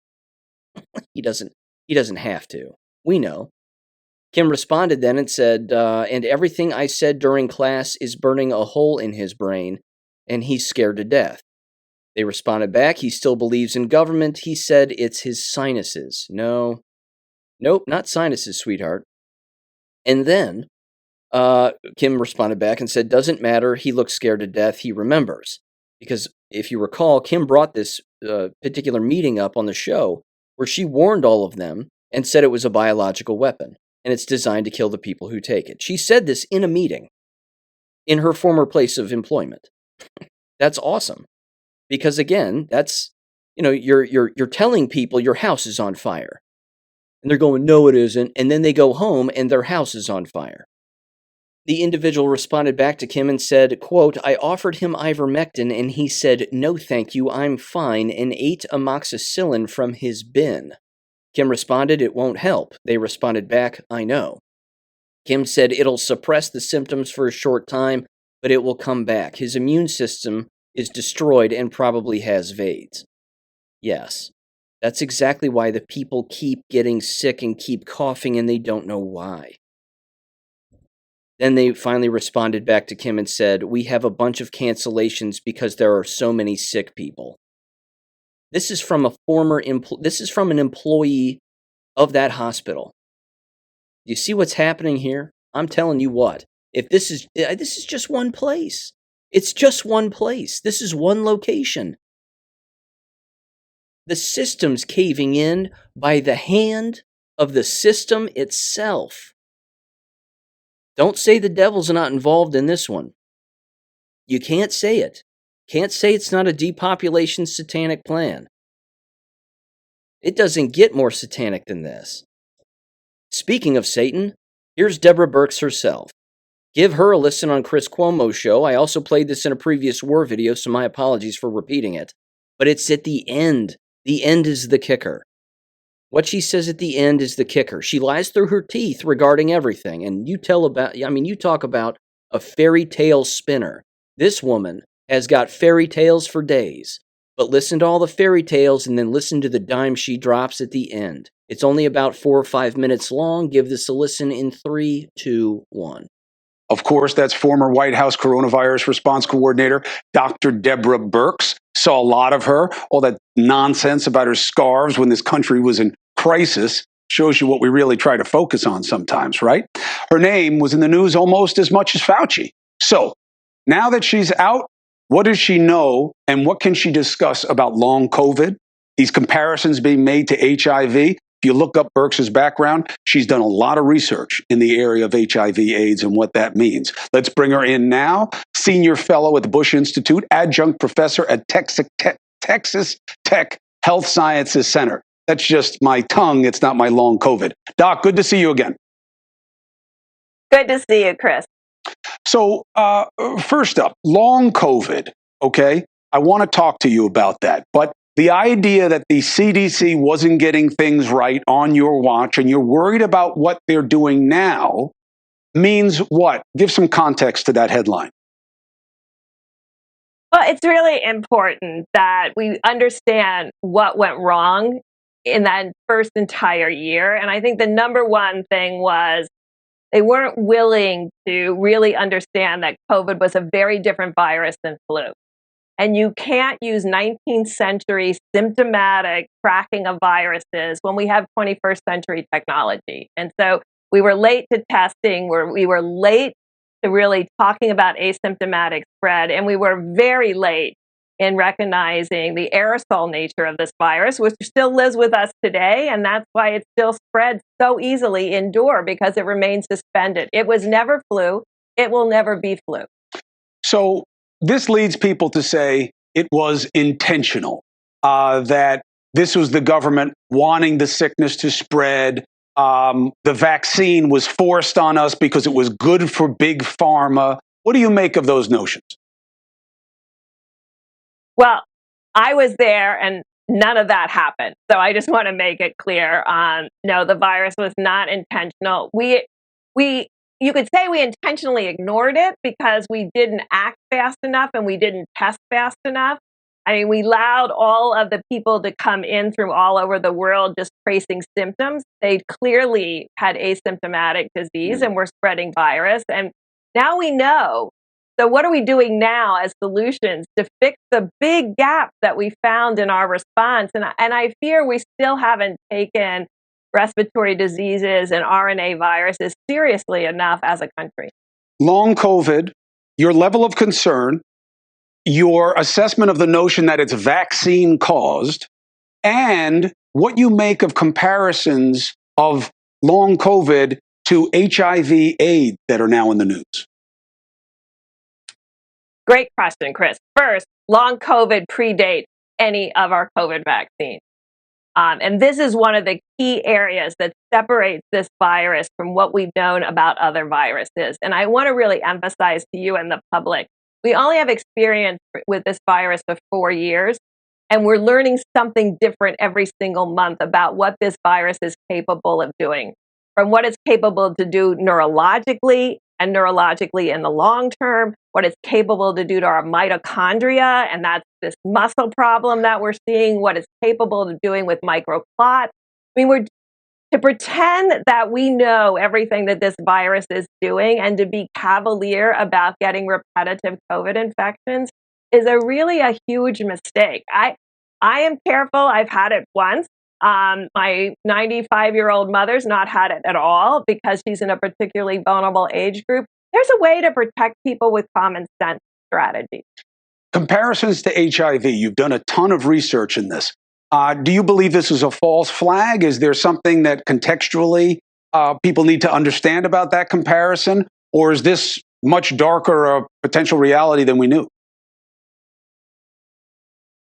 He doesn't have to. We know. Kim responded then and said, and everything I said during class is burning a hole in his brain, and he's scared to death. They responded back, he still believes in government. He said it's his sinuses. Nope, not sinuses, sweetheart. And then Kim responded back and said, doesn't matter, he looks scared to death, he remembers. Because if you recall, Kim brought this particular meeting up on the show where she warned all of them and said it was a biological weapon, and it's designed to kill the people who take it. She said this in a meeting in her former place of employment. That's awesome. Because again, that's, you're telling people your house is on fire. And they're going, no, it isn't. And then they go home and their house is on fire. The individual responded back to Kim and said, quote, I offered him ivermectin and he said, no thank you, I'm fine, and ate amoxicillin from his bin. Kim responded, it won't help. They responded back, I know. Kim said, it'll suppress the symptoms for a short time, but it will come back. His immune system is destroyed and probably has VAIDS. Yes, that's exactly why the people keep getting sick and keep coughing and they don't know why. Then they finally responded back to Kim and said, we have a bunch of cancellations because there are so many sick people. This is from this is from an employee of that hospital. You see what's happening here? I'm telling you what. If this is just one place. It's just one place. This is one location. The system's caving in by the hand of the system itself. Don't say the devil's not involved in this one. You can't say it. Can't say it's not a depopulation satanic plan. It doesn't get more satanic than this. Speaking of Satan, here's Deborah Birx herself. Give her a listen on Chris Cuomo's show. I also played this in a previous war video, so my apologies for repeating it. But it's at the end. The end is the kicker. What she says at the end is the kicker. She lies through her teeth regarding everything. And you talk about a fairy tale spinner. This woman has got fairy tales for days. But listen to all the fairy tales and then listen to the dime she drops at the end. It's only about 4 or 5 minutes long. Give this a listen in 3, 2, 1. Of course, that's former White House coronavirus response coordinator, Dr. Deborah Birx. Saw a lot of her. All that nonsense about her scarves when this country was in crisis shows you what we really try to focus on sometimes, right? Her name was in the news almost as much as Fauci. So now that she's out, what does she know and what can she discuss about long COVID? These comparisons being made to HIV. If you look up Birx's background, she's done a lot of research in the area of HIV/AIDS and what that means. Let's bring her in now. Senior fellow at the Bush Institute, adjunct professor at Texas Tech Health Sciences Center. That's just my tongue. It's not my long COVID. Doc, good to see you again. Good to see you, Chris. So first up, long COVID, okay? I want to talk to you about that. But the idea that the CDC wasn't getting things right on your watch and you're worried about what they're doing now means what? Give some context to that headline. Well, it's really important that we understand what went wrong in that first entire year. And I think the number one thing was they weren't willing to really understand that COVID was a very different virus than flu. And you can't use 19th century symptomatic tracking of viruses when we have 21st century technology. And so we were late to testing, we were late to really talking about asymptomatic spread, and we were very late in recognizing the aerosol nature of this virus, which still lives with us today. And that's why it still spreads so easily indoor, because it remains suspended. It was never flu. It will never be flu. So this leads people to say it was intentional, that this was the government wanting the sickness to spread. The vaccine was forced on us because it was good for big pharma. What do you make of those notions? Well, I was there and none of that happened. So I just want to make it clear. No, the virus was not intentional. You could say we intentionally ignored it because we didn't act fast enough and we didn't test fast enough. I mean, we allowed all of the people to come in from all over the world just tracing symptoms. They clearly had asymptomatic disease and were spreading virus. And now we know. So what are we doing now as solutions to fix the big gaps that we found in our response? And I fear we still haven't taken respiratory diseases and RNA viruses seriously enough as a country. Long COVID, your level of concern, your assessment of the notion that it's vaccine caused, and what you make of comparisons of long COVID to HIV/AIDS that are now in the news. Great question, Chris. First, long COVID predates any of our COVID vaccines. And this is one of the key areas that separates this virus from what we've known about other viruses. And I want to really emphasize to you and the public, we only have experience with this virus for 4 years, and we're learning something different every single month about what this virus is capable of doing, from what it's capable to do neurologically and neurologically in the long term, what it's capable to do to our mitochondria, and that's this muscle problem that we're seeing, what it's capable of doing with microclot. I mean, to pretend that we know everything that this virus is doing and to be cavalier about getting repetitive COVID infections is really a huge mistake. I am careful. I've had it once. My 95-year-old mother's not had it at all because she's in a particularly vulnerable age group. There's a way to protect people with common sense strategies. Comparisons to HIV, you've done a ton of research in this. Do you believe this is a false flag? Is there something that contextually people need to understand about that comparison? Or is this much darker a potential reality than we knew?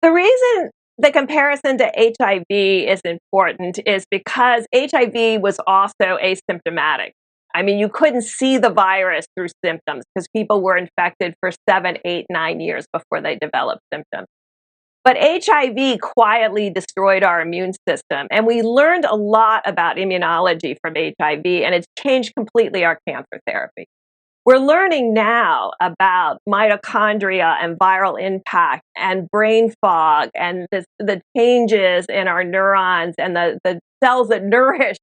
The reason the comparison to HIV is important is because HIV was also asymptomatic. I mean, you couldn't see the virus through symptoms because people were infected for 7, 8, 9 years before they developed symptoms. But HIV quietly destroyed our immune system, and we learned a lot about immunology from HIV, and it's changed completely our cancer therapy. We're learning now about mitochondria and viral impact and brain fog and the changes in our neurons and the cells that nourish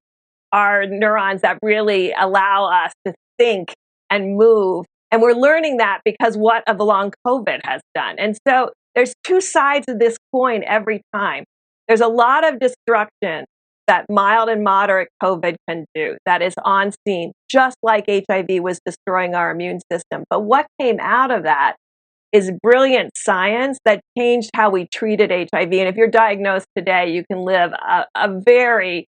our neurons that really allow us to think and move. And we're learning that because what of the long COVID has done. And so there's two sides of this coin every time. There's a lot of destruction that mild and moderate COVID can do that is on scene, just like HIV was destroying our immune system. But what came out of that is brilliant science that changed how we treated HIV. And if you're diagnosed today, you can live a very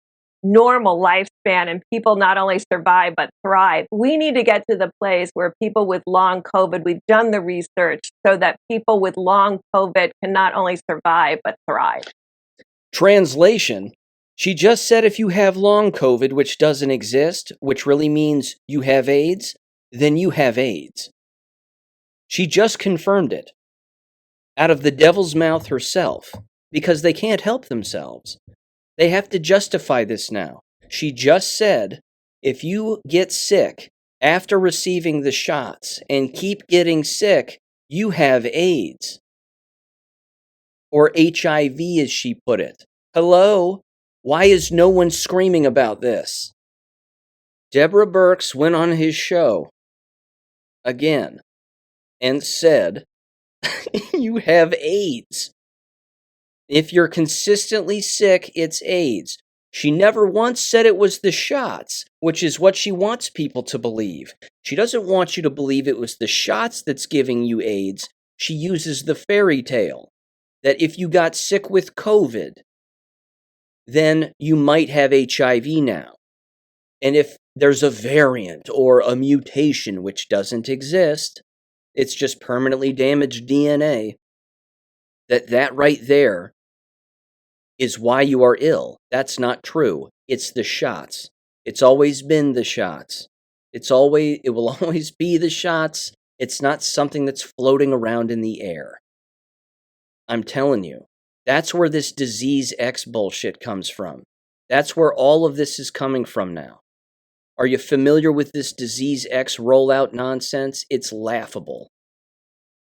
normal lifespan and people not only survive but thrive. We need to get to the place where people with long COVID, we've done the research so that people with long COVID can not only survive but thrive. Translation: she just said if you have long COVID, which doesn't exist, which really means you have AIDS, then you have AIDS. She just confirmed it out of the devil's mouth herself, because they can't help themselves. They have to justify this now. She just said, if you get sick after receiving the shots and keep getting sick, you have AIDS. Or HIV, as she put it. Hello? Why is no one screaming about this? Deborah Birx went on his show again and said, you have AIDS. If you're consistently sick, it's AIDS. She never once said it was the shots, which is what she wants people to believe. She doesn't want you to believe it was the shots that's giving you AIDS. She uses the fairy tale that if you got sick with COVID, then you might have HIV now. And if there's a variant or a mutation, which doesn't exist, it's just permanently damaged DNA, that right there is why you are ill. That's not true. It's the shots. It's always been the shots. It will always be the shots. It's not something that's floating around in the air. I'm telling you, that's where this disease X bullshit comes from. That's where all of this is coming from now. Are you familiar with this disease X rollout nonsense? It's laughable.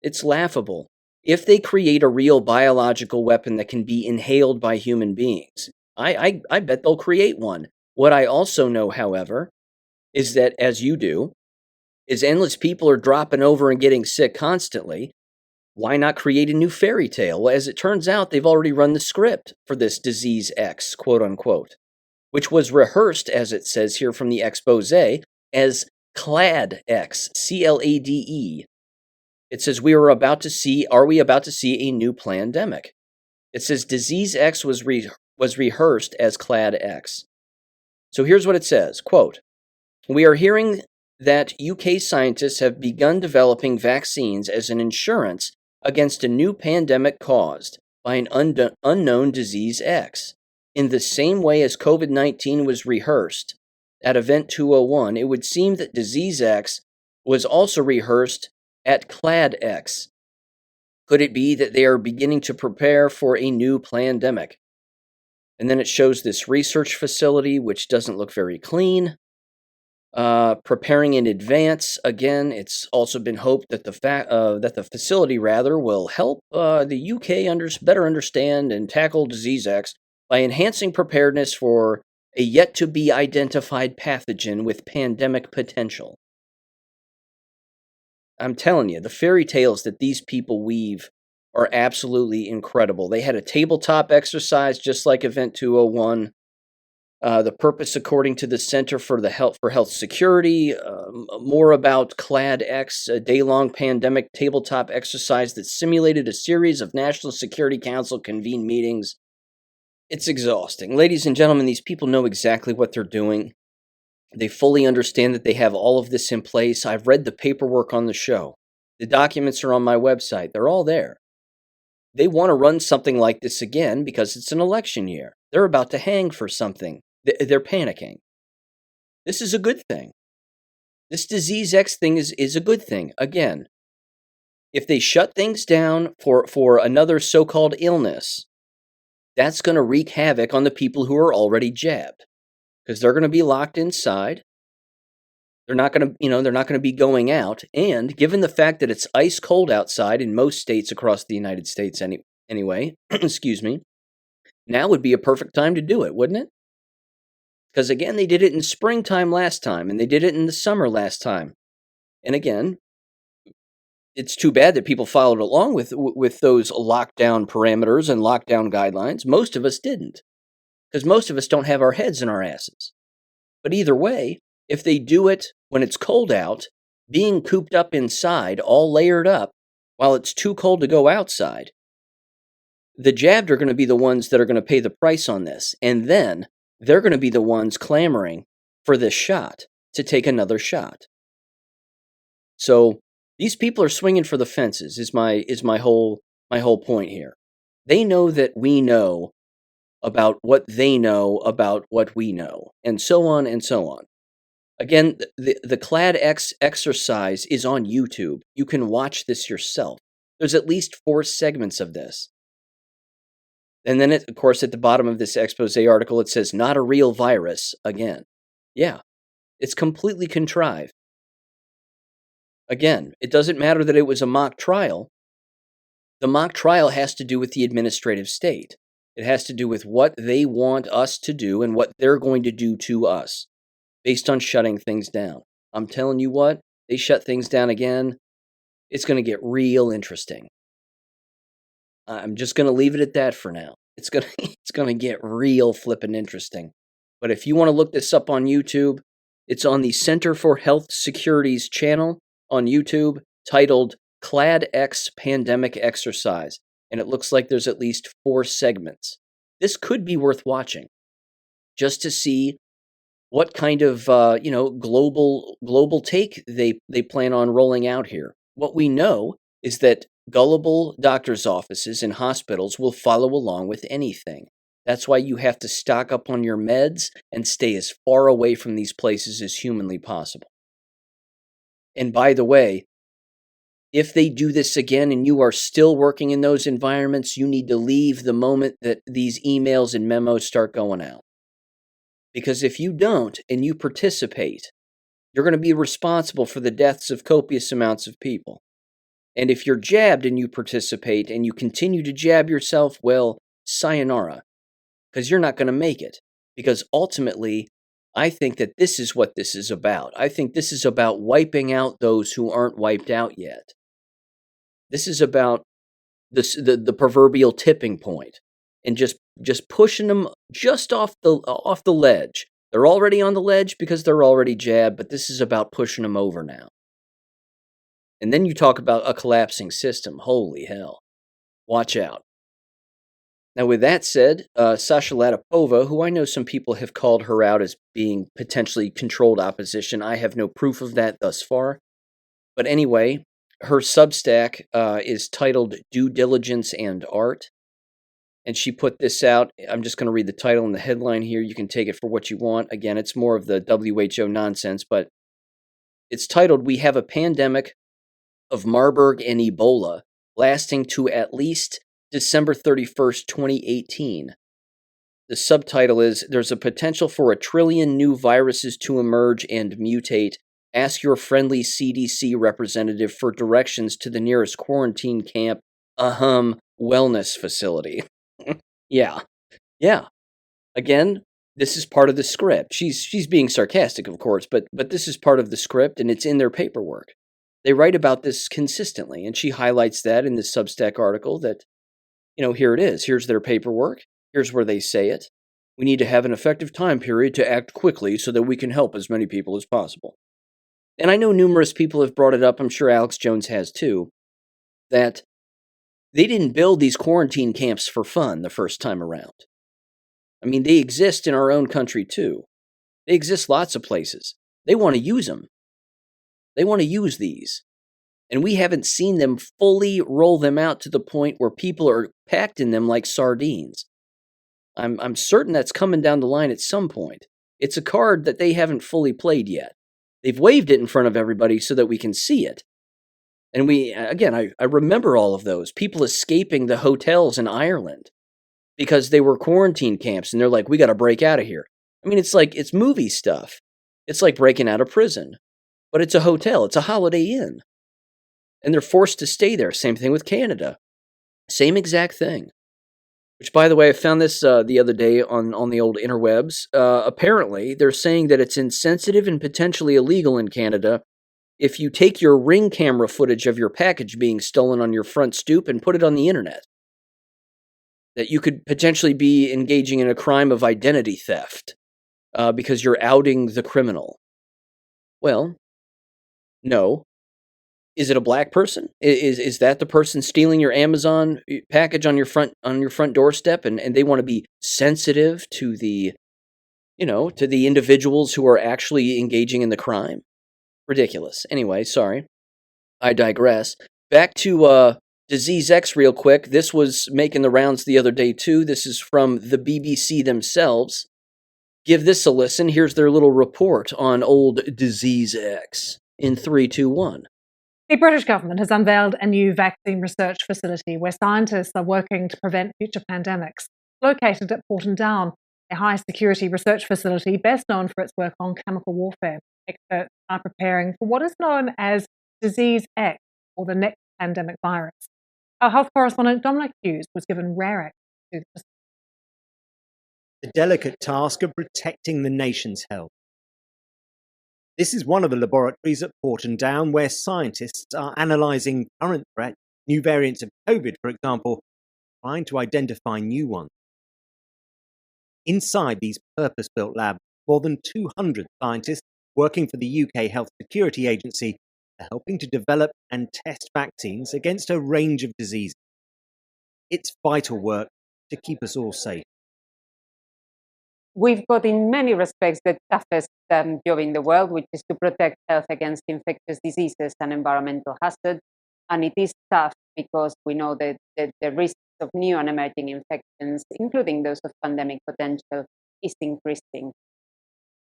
It's laughable. If they create a real biological weapon that can be inhaled by human beings, I bet they'll create one. What I also know, however, is that, as you do, is endless people are dropping over and getting sick constantly. Why not create a new fairy tale? Well, as it turns out, they've already run the script for this disease X, quote unquote, which was rehearsed, as it says here from the expose, as CLAD X, CLADE. It says, are we about to see a new plandemic? It says disease X was rehearsed as CLAD X. So here's what it says, quote, we are hearing that UK scientists have begun developing vaccines as an insurance against a new pandemic caused by an unknown disease X. In the same way as COVID-19 was rehearsed at Event 201, it would seem that disease X was also rehearsed at CLAD X. Could it be that they are beginning to prepare for a new plandemic? And then it shows this research facility, which doesn't look very clean. Preparing in advance. Again, it's also been hoped that the facility will help the UK better understand and tackle disease X by enhancing preparedness for a yet-to-be-identified pathogen with pandemic potential. I'm telling you, the fairy tales that these people weave are absolutely incredible. They had a tabletop exercise just like Event 201. The purpose, according to the Center for Health Security, more about CLAD X, a day-long pandemic tabletop exercise that simulated a series of National Security Council convened meetings. It's exhausting. Ladies and gentlemen, these people know exactly what they're doing. They fully understand that they have all of this in place. I've read the paperwork on the show. The documents are on my website. They're all there. They want to run something like this again because it's an election year. They're about to hang for something. They're panicking. This is a good thing. This disease X thing is a good thing. Again, if they shut things down for another so-called illness, that's going to wreak havoc on the people who are already jabbed, because they're going to be locked inside. They're not going to, they're not going to be going out. And given the fact that it's ice cold outside in most states across the United States anyway, excuse me, now would be a perfect time to do it, wouldn't it? Because again, they did it in springtime last time, and they did it in the summer last time. And again, it's too bad that people followed along with those lockdown parameters and lockdown guidelines. Most of us didn't, because most of us don't have our heads in our asses. But either way, if they do it when it's cold out, being cooped up inside, all layered up, while it's too cold to go outside, the jabbed are going to be the ones that are going to pay the price on this. And then they're going to be the ones clamoring for this shot, to take another shot. So these people are swinging for the fences, is my whole point here. They know that we know about what they know about what we know, and so on and so on. Again, the Clad X exercise is on YouTube. You can watch this yourself. There's at least 4 segments of this. And then, of course, at the bottom of this expose article, it says, not a real virus, again. Yeah, it's completely contrived. Again, it doesn't matter that it was a mock trial. The mock trial has to do with the administrative state. It has to do with what they want us to do and what they're going to do to us, based on shutting things down. I'm telling you what, they shut things down again, it's going to get real interesting. I'm just going to leave it at that for now. It's going to get real flippin' interesting. But if you want to look this up on YouTube, it's on the Center for Health Security's channel on YouTube, titled Clad X Pandemic Exercise. And it looks like there's at least 4 segments. This could be worth watching, just to see what kind of global take they plan on rolling out here. What we know is that gullible doctors' offices and hospitals will follow along with anything. That's why you have to stock up on your meds and stay as far away from these places as humanly possible. And by the way, if they do this again and you are still working in those environments, you need to leave the moment that these emails and memos start going out. Because if you don't and you participate, you're going to be responsible for the deaths of copious amounts of people. And if you're jabbed and you participate and you continue to jab yourself, well, sayonara. Because you're not going to make it. Because ultimately, I think that this is what this is about. I think this is about wiping out those who aren't wiped out yet. This is about the proverbial tipping point, and just pushing them just off the ledge. They're already on the ledge because they're already jabbed, but this is about pushing them over now. And then you talk about a collapsing system. Holy hell. Watch out. Now, with that said, Sasha Latipova, who I know some people have called her out as being potentially controlled opposition, I have no proof of that thus far. But anyway, her Substack is titled Due Diligence and Art. And she put this out. I'm just going to read the title and the headline here. You can take it for what you want. Again, it's more of the WHO nonsense, but it's titled, We Have a Pandemic of Marburg and Ebola Lasting to at least December 31st, 2018. The subtitle is, There's a Potential for a Trillion New Viruses to Emerge and Mutate. Ask your friendly CDC representative for directions to the nearest quarantine camp, wellness facility. Yeah. Again, this is part of the script. She's being sarcastic, of course, but this is part of the script, and it's in their paperwork. They write about this consistently, and she highlights that in this Substack article that, here it is. Here's their paperwork. Here's where they say it. We need to have an effective time period to act quickly so that we can help as many people as possible. And I know numerous people have brought it up, I'm sure Alex Jones has too, that they didn't build these quarantine camps for fun the first time around. I mean, they exist in our own country too. They exist lots of places. They want to use them. They want to use these. And we haven't seen them fully roll them out to the point where people are packed in them like sardines. I'm certain that's coming down the line at some point. It's a card that they haven't fully played yet. They've waved it in front of everybody so that we can see it. And I remember all of those. People escaping the hotels in Ireland because they were quarantine camps, and they're like, we got to break out of here. I mean, it's movie stuff. It's like breaking out of prison. But it's a hotel. It's a Holiday Inn. And they're forced to stay there. Same thing with Canada. Same exact thing. Which, by the way, I found this the other day on the old interwebs. Apparently, they're saying that it's insensitive and potentially illegal in Canada if you take your Ring camera footage of your package being stolen on your front stoop and put it on the internet. That you could potentially be engaging in a crime of identity theft because you're outing the criminal. Well, no. Is it a black person? Is that the person stealing your Amazon package on your front doorstep, and they want to be sensitive to the individuals who are actually engaging in the crime? Ridiculous. Anyway, sorry. I digress. Back to Disease X real quick. This was making the rounds the other day too. This is from the BBC themselves. Give this a listen. Here's their little report on old Disease X in 3, 2, 1. The British government has unveiled a new vaccine research facility where scientists are working to prevent future pandemics. Located at Porton Down, a high-security research facility best known for its work on chemical warfare. Experts are preparing for what is known as Disease X, or the next pandemic virus. Our health correspondent Dominic Hughes was given rare access to the the delicate task of protecting the nation's health. This is one of the laboratories at Porton Down where scientists are analysing current threats, new variants of COVID, for example, trying to identify new ones. Inside these purpose-built labs, more than 200 scientists working for the UK Health Security Agency are helping to develop and test vaccines against a range of diseases. It's vital work to keep us all safe. We've got, in many respects, the toughest job in the world, which is to protect health against infectious diseases and environmental hazards. And it is tough because we know that the risks of new and emerging infections, including those of pandemic potential, is increasing.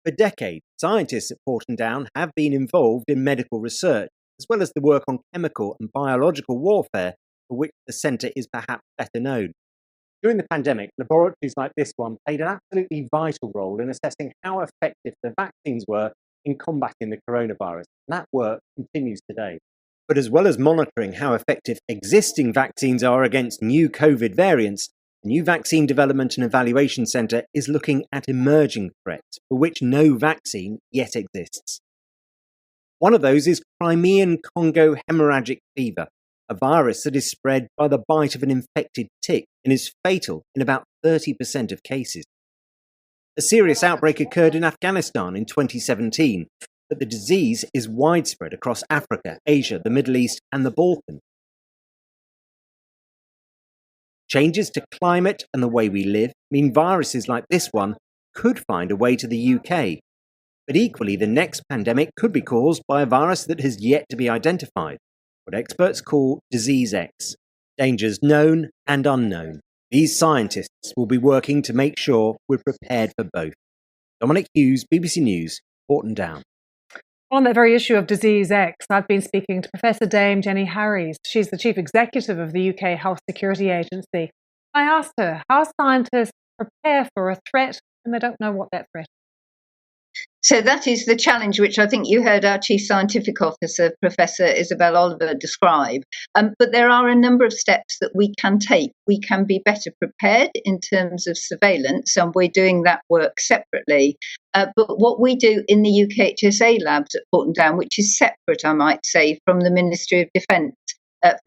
For decades, scientists at Porton Down have been involved in medical research, as well as the work on chemical and biological warfare, for which the centre is perhaps better known. During the pandemic, laboratories like this one played an absolutely vital role in assessing how effective the vaccines were in combating the coronavirus. And that work continues today. But as well as monitoring how effective existing vaccines are against new COVID variants, the new Vaccine Development and Evaluation Centre is looking at emerging threats for which no vaccine yet exists. One of those is Crimean Congo hemorrhagic fever, a virus that is spread by the bite of an infected tick and is fatal in about 30% of cases. A serious outbreak occurred in Afghanistan in 2017, but the disease is widespread across Africa, Asia, the Middle East, and the Balkans. Changes to climate and the way we live mean viruses like this one could find a way to the UK. But equally, the next pandemic could be caused by a virus that has yet to be identified, what experts call Disease X, dangers known and unknown. These scientists will be working to make sure we're prepared for both. Dominic Hughes, BBC News, Porton Down. On that very issue of Disease X, I've been speaking to Professor Dame Jenny Harries. She's the Chief Executive of the UK Health Security Agency. I asked her how scientists prepare for a threat and they don't know what that threat is. So that is the challenge, which I think you heard our Chief Scientific Officer, Professor Isabel Oliver, describe. But there are a number of steps that we can take. We can be better prepared in terms of surveillance, and we're doing that work separately. But what we do in the UKHSA labs at Porton Down, which is separate, I might say, from the Ministry of Defence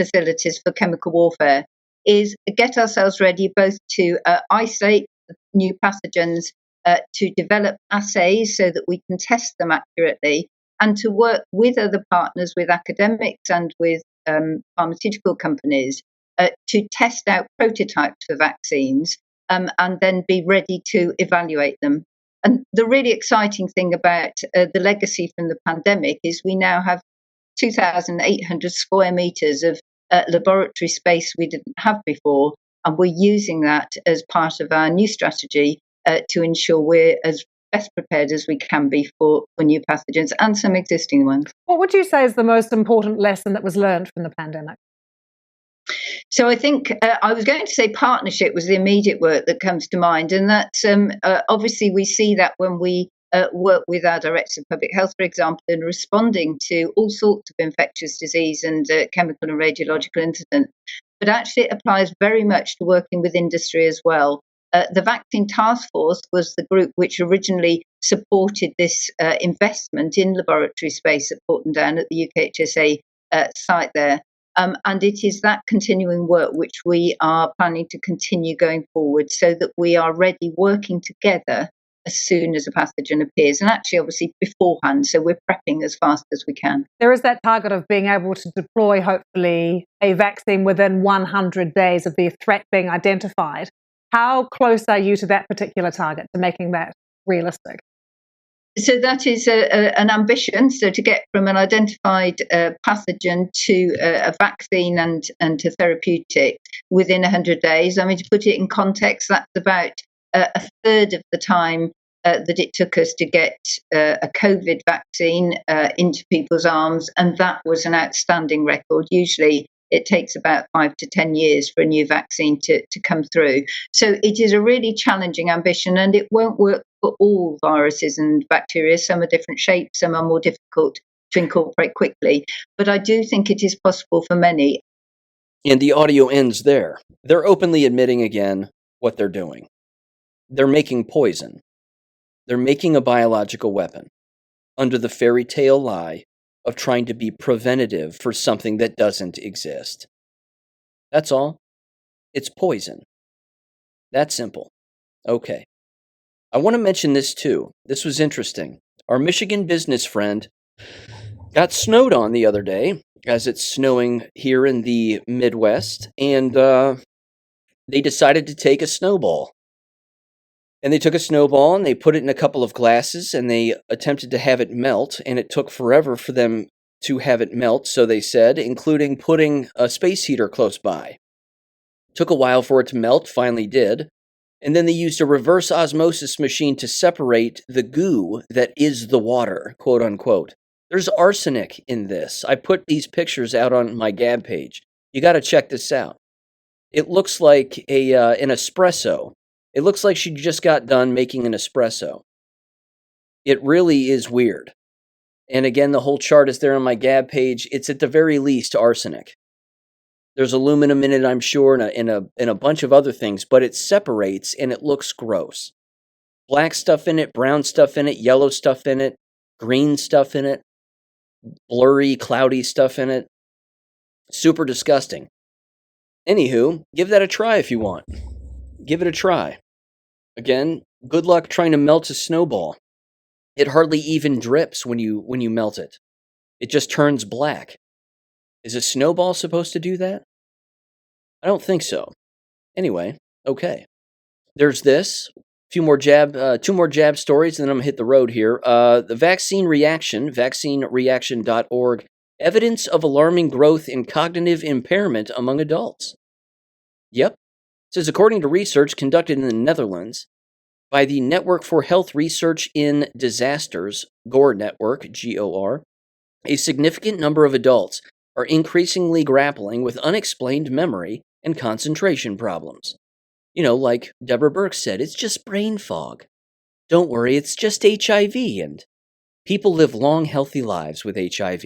facilities for chemical warfare, is get ourselves ready both to isolate new pathogens, to develop assays so that we can test them accurately, and to work with other partners, with academics and with pharmaceutical companies to test out prototypes for vaccines and then be ready to evaluate them. And the really exciting thing about the legacy from the pandemic is we now have 2,800 square metres of laboratory space we didn't have before, and we're using that as part of our new strategy to ensure we're as best prepared as we can be for new pathogens and some existing ones. What would you say is the most important lesson that was learned from the pandemic? So I think I was going to say partnership was the immediate work that comes to mind, and that's obviously we see that when we work with our Director of Public Health, for example, in responding to all sorts of infectious disease and chemical and radiological incidents. But actually, it applies very much to working with industry as well. The Vaccine Task Force was the group which originally supported this investment in laboratory space at Porton Down at the UKHSA site there. And it is that continuing work which we are planning to continue going forward so that we are ready working together as soon as a pathogen appears, and actually obviously beforehand, so we're prepping as fast as we can. There is that target of being able to deploy, hopefully, a vaccine within 100 days of the threat being identified. How close are you to that particular target, to making that realistic? So that is an ambition, so to get from an identified pathogen to a vaccine and to therapeutic within 100 days. I mean, to put it in context, that's about a third of the time that it took us to get a COVID vaccine into people's arms, and that was an outstanding record. Usually it takes about 5 to 10 years for a new vaccine to come through. So it is a really challenging ambition, and it won't work for all viruses and bacteria. Some are different shapes, some are more difficult to incorporate quickly. But I do think it is possible for many. And the audio ends there. They're openly admitting again what they're doing. They're making poison. They're making a biological weapon under the fairy tale lie of trying to be preventative for something that doesn't exist. That's all. It's poison. That simple. Okay. I want to mention this too. This was interesting. Our Michigan business friend got snowed on the other day, as it's snowing here in the Midwest, and they decided to take a snowball. And they took a snowball and they put it in a couple of glasses and they attempted to have it melt, and it took forever for them to have it melt, so they said, including putting a space heater close by. Took a while for it to melt, finally did, and then they used a reverse osmosis machine to separate the goo that is the water, quote unquote. There's arsenic in this. I put these pictures out on my Gab page. You got to check this out. It looks like an espresso. It looks like she just got done making an espresso. It really is weird. And again, the whole chart is there on my Gab page. It's at the very least arsenic. There's aluminum in it, I'm sure, and a bunch of other things, but it separates and it looks gross. Black stuff in it, brown stuff in it, yellow stuff in it, green stuff in it, blurry, cloudy stuff in it. Super disgusting. Anywho, give that a try if you want. Give it a try. Again, good luck trying to melt a snowball. It hardly even drips when you melt it. It just turns black. Is a snowball supposed to do that? I don't think so. Anyway, okay. There's this. Two more jab stories, and then I'm gonna hit the road here. The vaccine reaction, vaccinereaction.org. Evidence of alarming growth in cognitive impairment among adults. Yep. It says, according to research conducted in the Netherlands by the Network for Health Research in Disasters, GOR Network, GOR, a significant number of adults are increasingly grappling with unexplained memory and concentration problems. You know, like Deborah Burke said, it's just brain fog. Don't worry, it's just HIV, and people live long, healthy lives with HIV.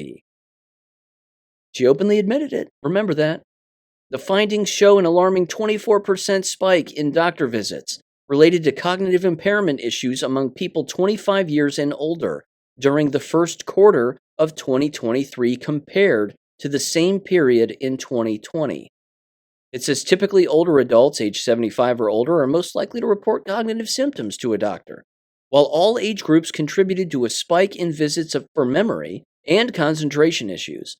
She openly admitted it. Remember that. The findings show an alarming 24% spike in doctor visits related to cognitive impairment issues among people 25 years and older during the first quarter of 2023 compared to the same period in 2020. It says typically older adults aged 75 or older are most likely to report cognitive symptoms to a doctor, while all age groups contributed to a spike in visits for memory and concentration issues.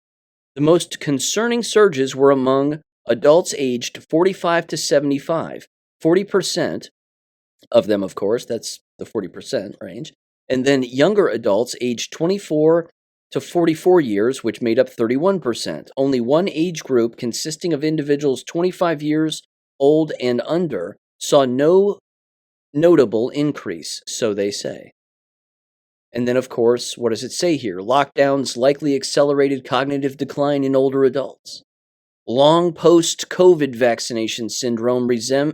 The most concerning surges were among adults aged 45 to 75, 40% of them, of course, that's the 40% range, and then younger adults aged 24 to 44 years, which made up 31%. Only one age group consisting of individuals 25 years old and under saw no notable increase, so they say. And then, of course, what does it say here? Lockdowns likely accelerated cognitive decline in older adults. Long post-COVID vaccination syndrome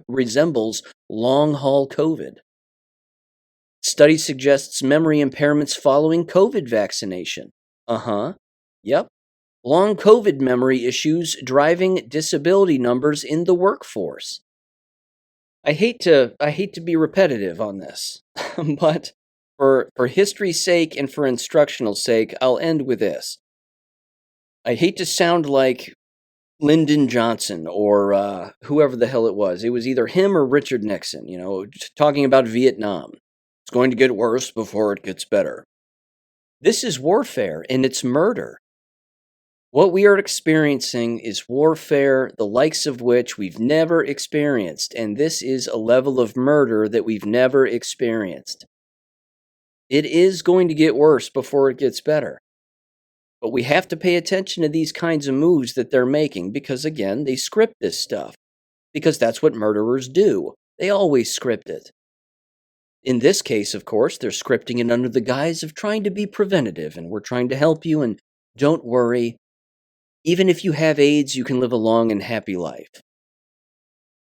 resembles long-haul COVID. Study suggests memory impairments following COVID vaccination. Yep. Long COVID memory issues driving disability numbers in the workforce. I hate to be repetitive on this, but for history's sake and for instructional sake, I'll end with this. I hate to sound like Lyndon Johnson or whoever the hell it was. It was either him or Richard Nixon, talking about Vietnam. It's going to get worse before it gets better. This is warfare, and it's murder. What we are experiencing is warfare, the likes of which we've never experienced, and this is a level of murder that we've never experienced. It is going to get worse before it gets better. But we have to pay attention to these kinds of moves that they're making because, again, they script this stuff. Because that's what murderers do. They always script it. In this case, of course, they're scripting it under the guise of trying to be preventative, and we're trying to help you, and don't worry. Even if you have AIDS, you can live a long and happy life.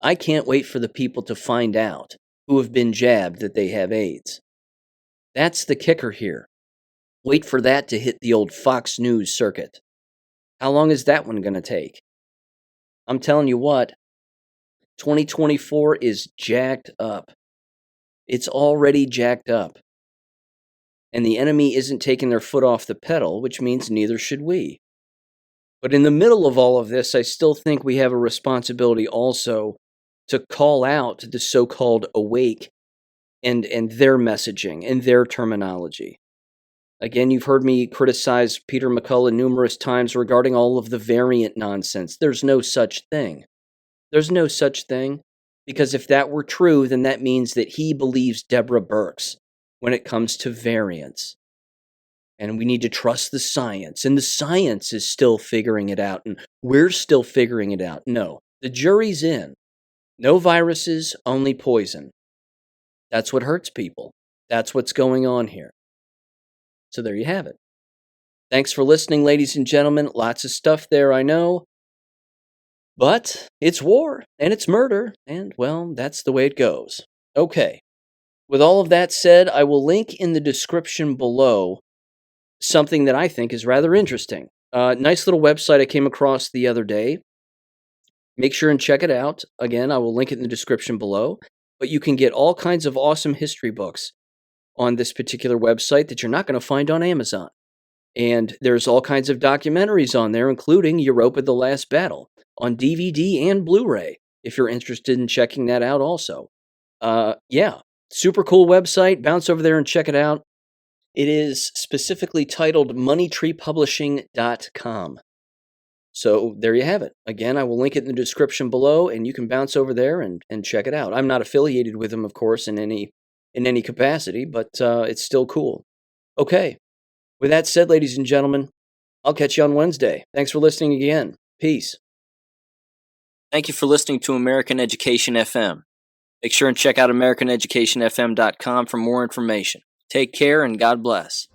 I can't wait for the people to find out who have been jabbed that they have AIDS. That's the kicker here. Wait for that to hit the old Fox News circuit. How long is that one going to take? I'm telling you what, 2024 is jacked up. It's already jacked up. And the enemy isn't taking their foot off the pedal, which means neither should we. But in the middle of all of this, I still think we have a responsibility also to call out the so-called awake and their messaging and their terminology. Again, you've heard me criticize Peter McCullough numerous times regarding all of the variant nonsense. There's no such thing. There's no such thing. Because if that were true, then that means that he believes Deborah Birx when it comes to variants. And we need to trust the science. And the science is still figuring it out. And we're still figuring it out. No, the jury's in. No viruses, only poison. That's what hurts people. That's what's going on here. So there you have it. Thanks for listening, ladies and gentlemen. Lots of stuff there, I know. But it's war, and it's murder, and, well, that's the way it goes. Okay. With all of that said, I will link in the description below something that I think is rather interesting. Nice little website I came across the other day. Make sure and check it out. Again, I will link it in the description below. But you can get all kinds of awesome history books on this particular website that you're not going to find on Amazon. And there's all kinds of documentaries on there, including Europa: The Last Battle, on DVD and Blu-ray, if you're interested in checking that out also. Yeah, super cool website. Bounce over there and check it out. It is specifically titled moneytreepublishing.com. So there you have it. Again, I will link it in the description below, and you can bounce over there and check it out. I'm not affiliated with them, of course, in any capacity, but it's still cool. Okay. With that said, ladies and gentlemen, I'll catch you on Wednesday. Thanks for listening again. Peace. Thank you for listening to American Education FM. Make sure and check out AmericanEducationFM.com for more information. Take care and God bless.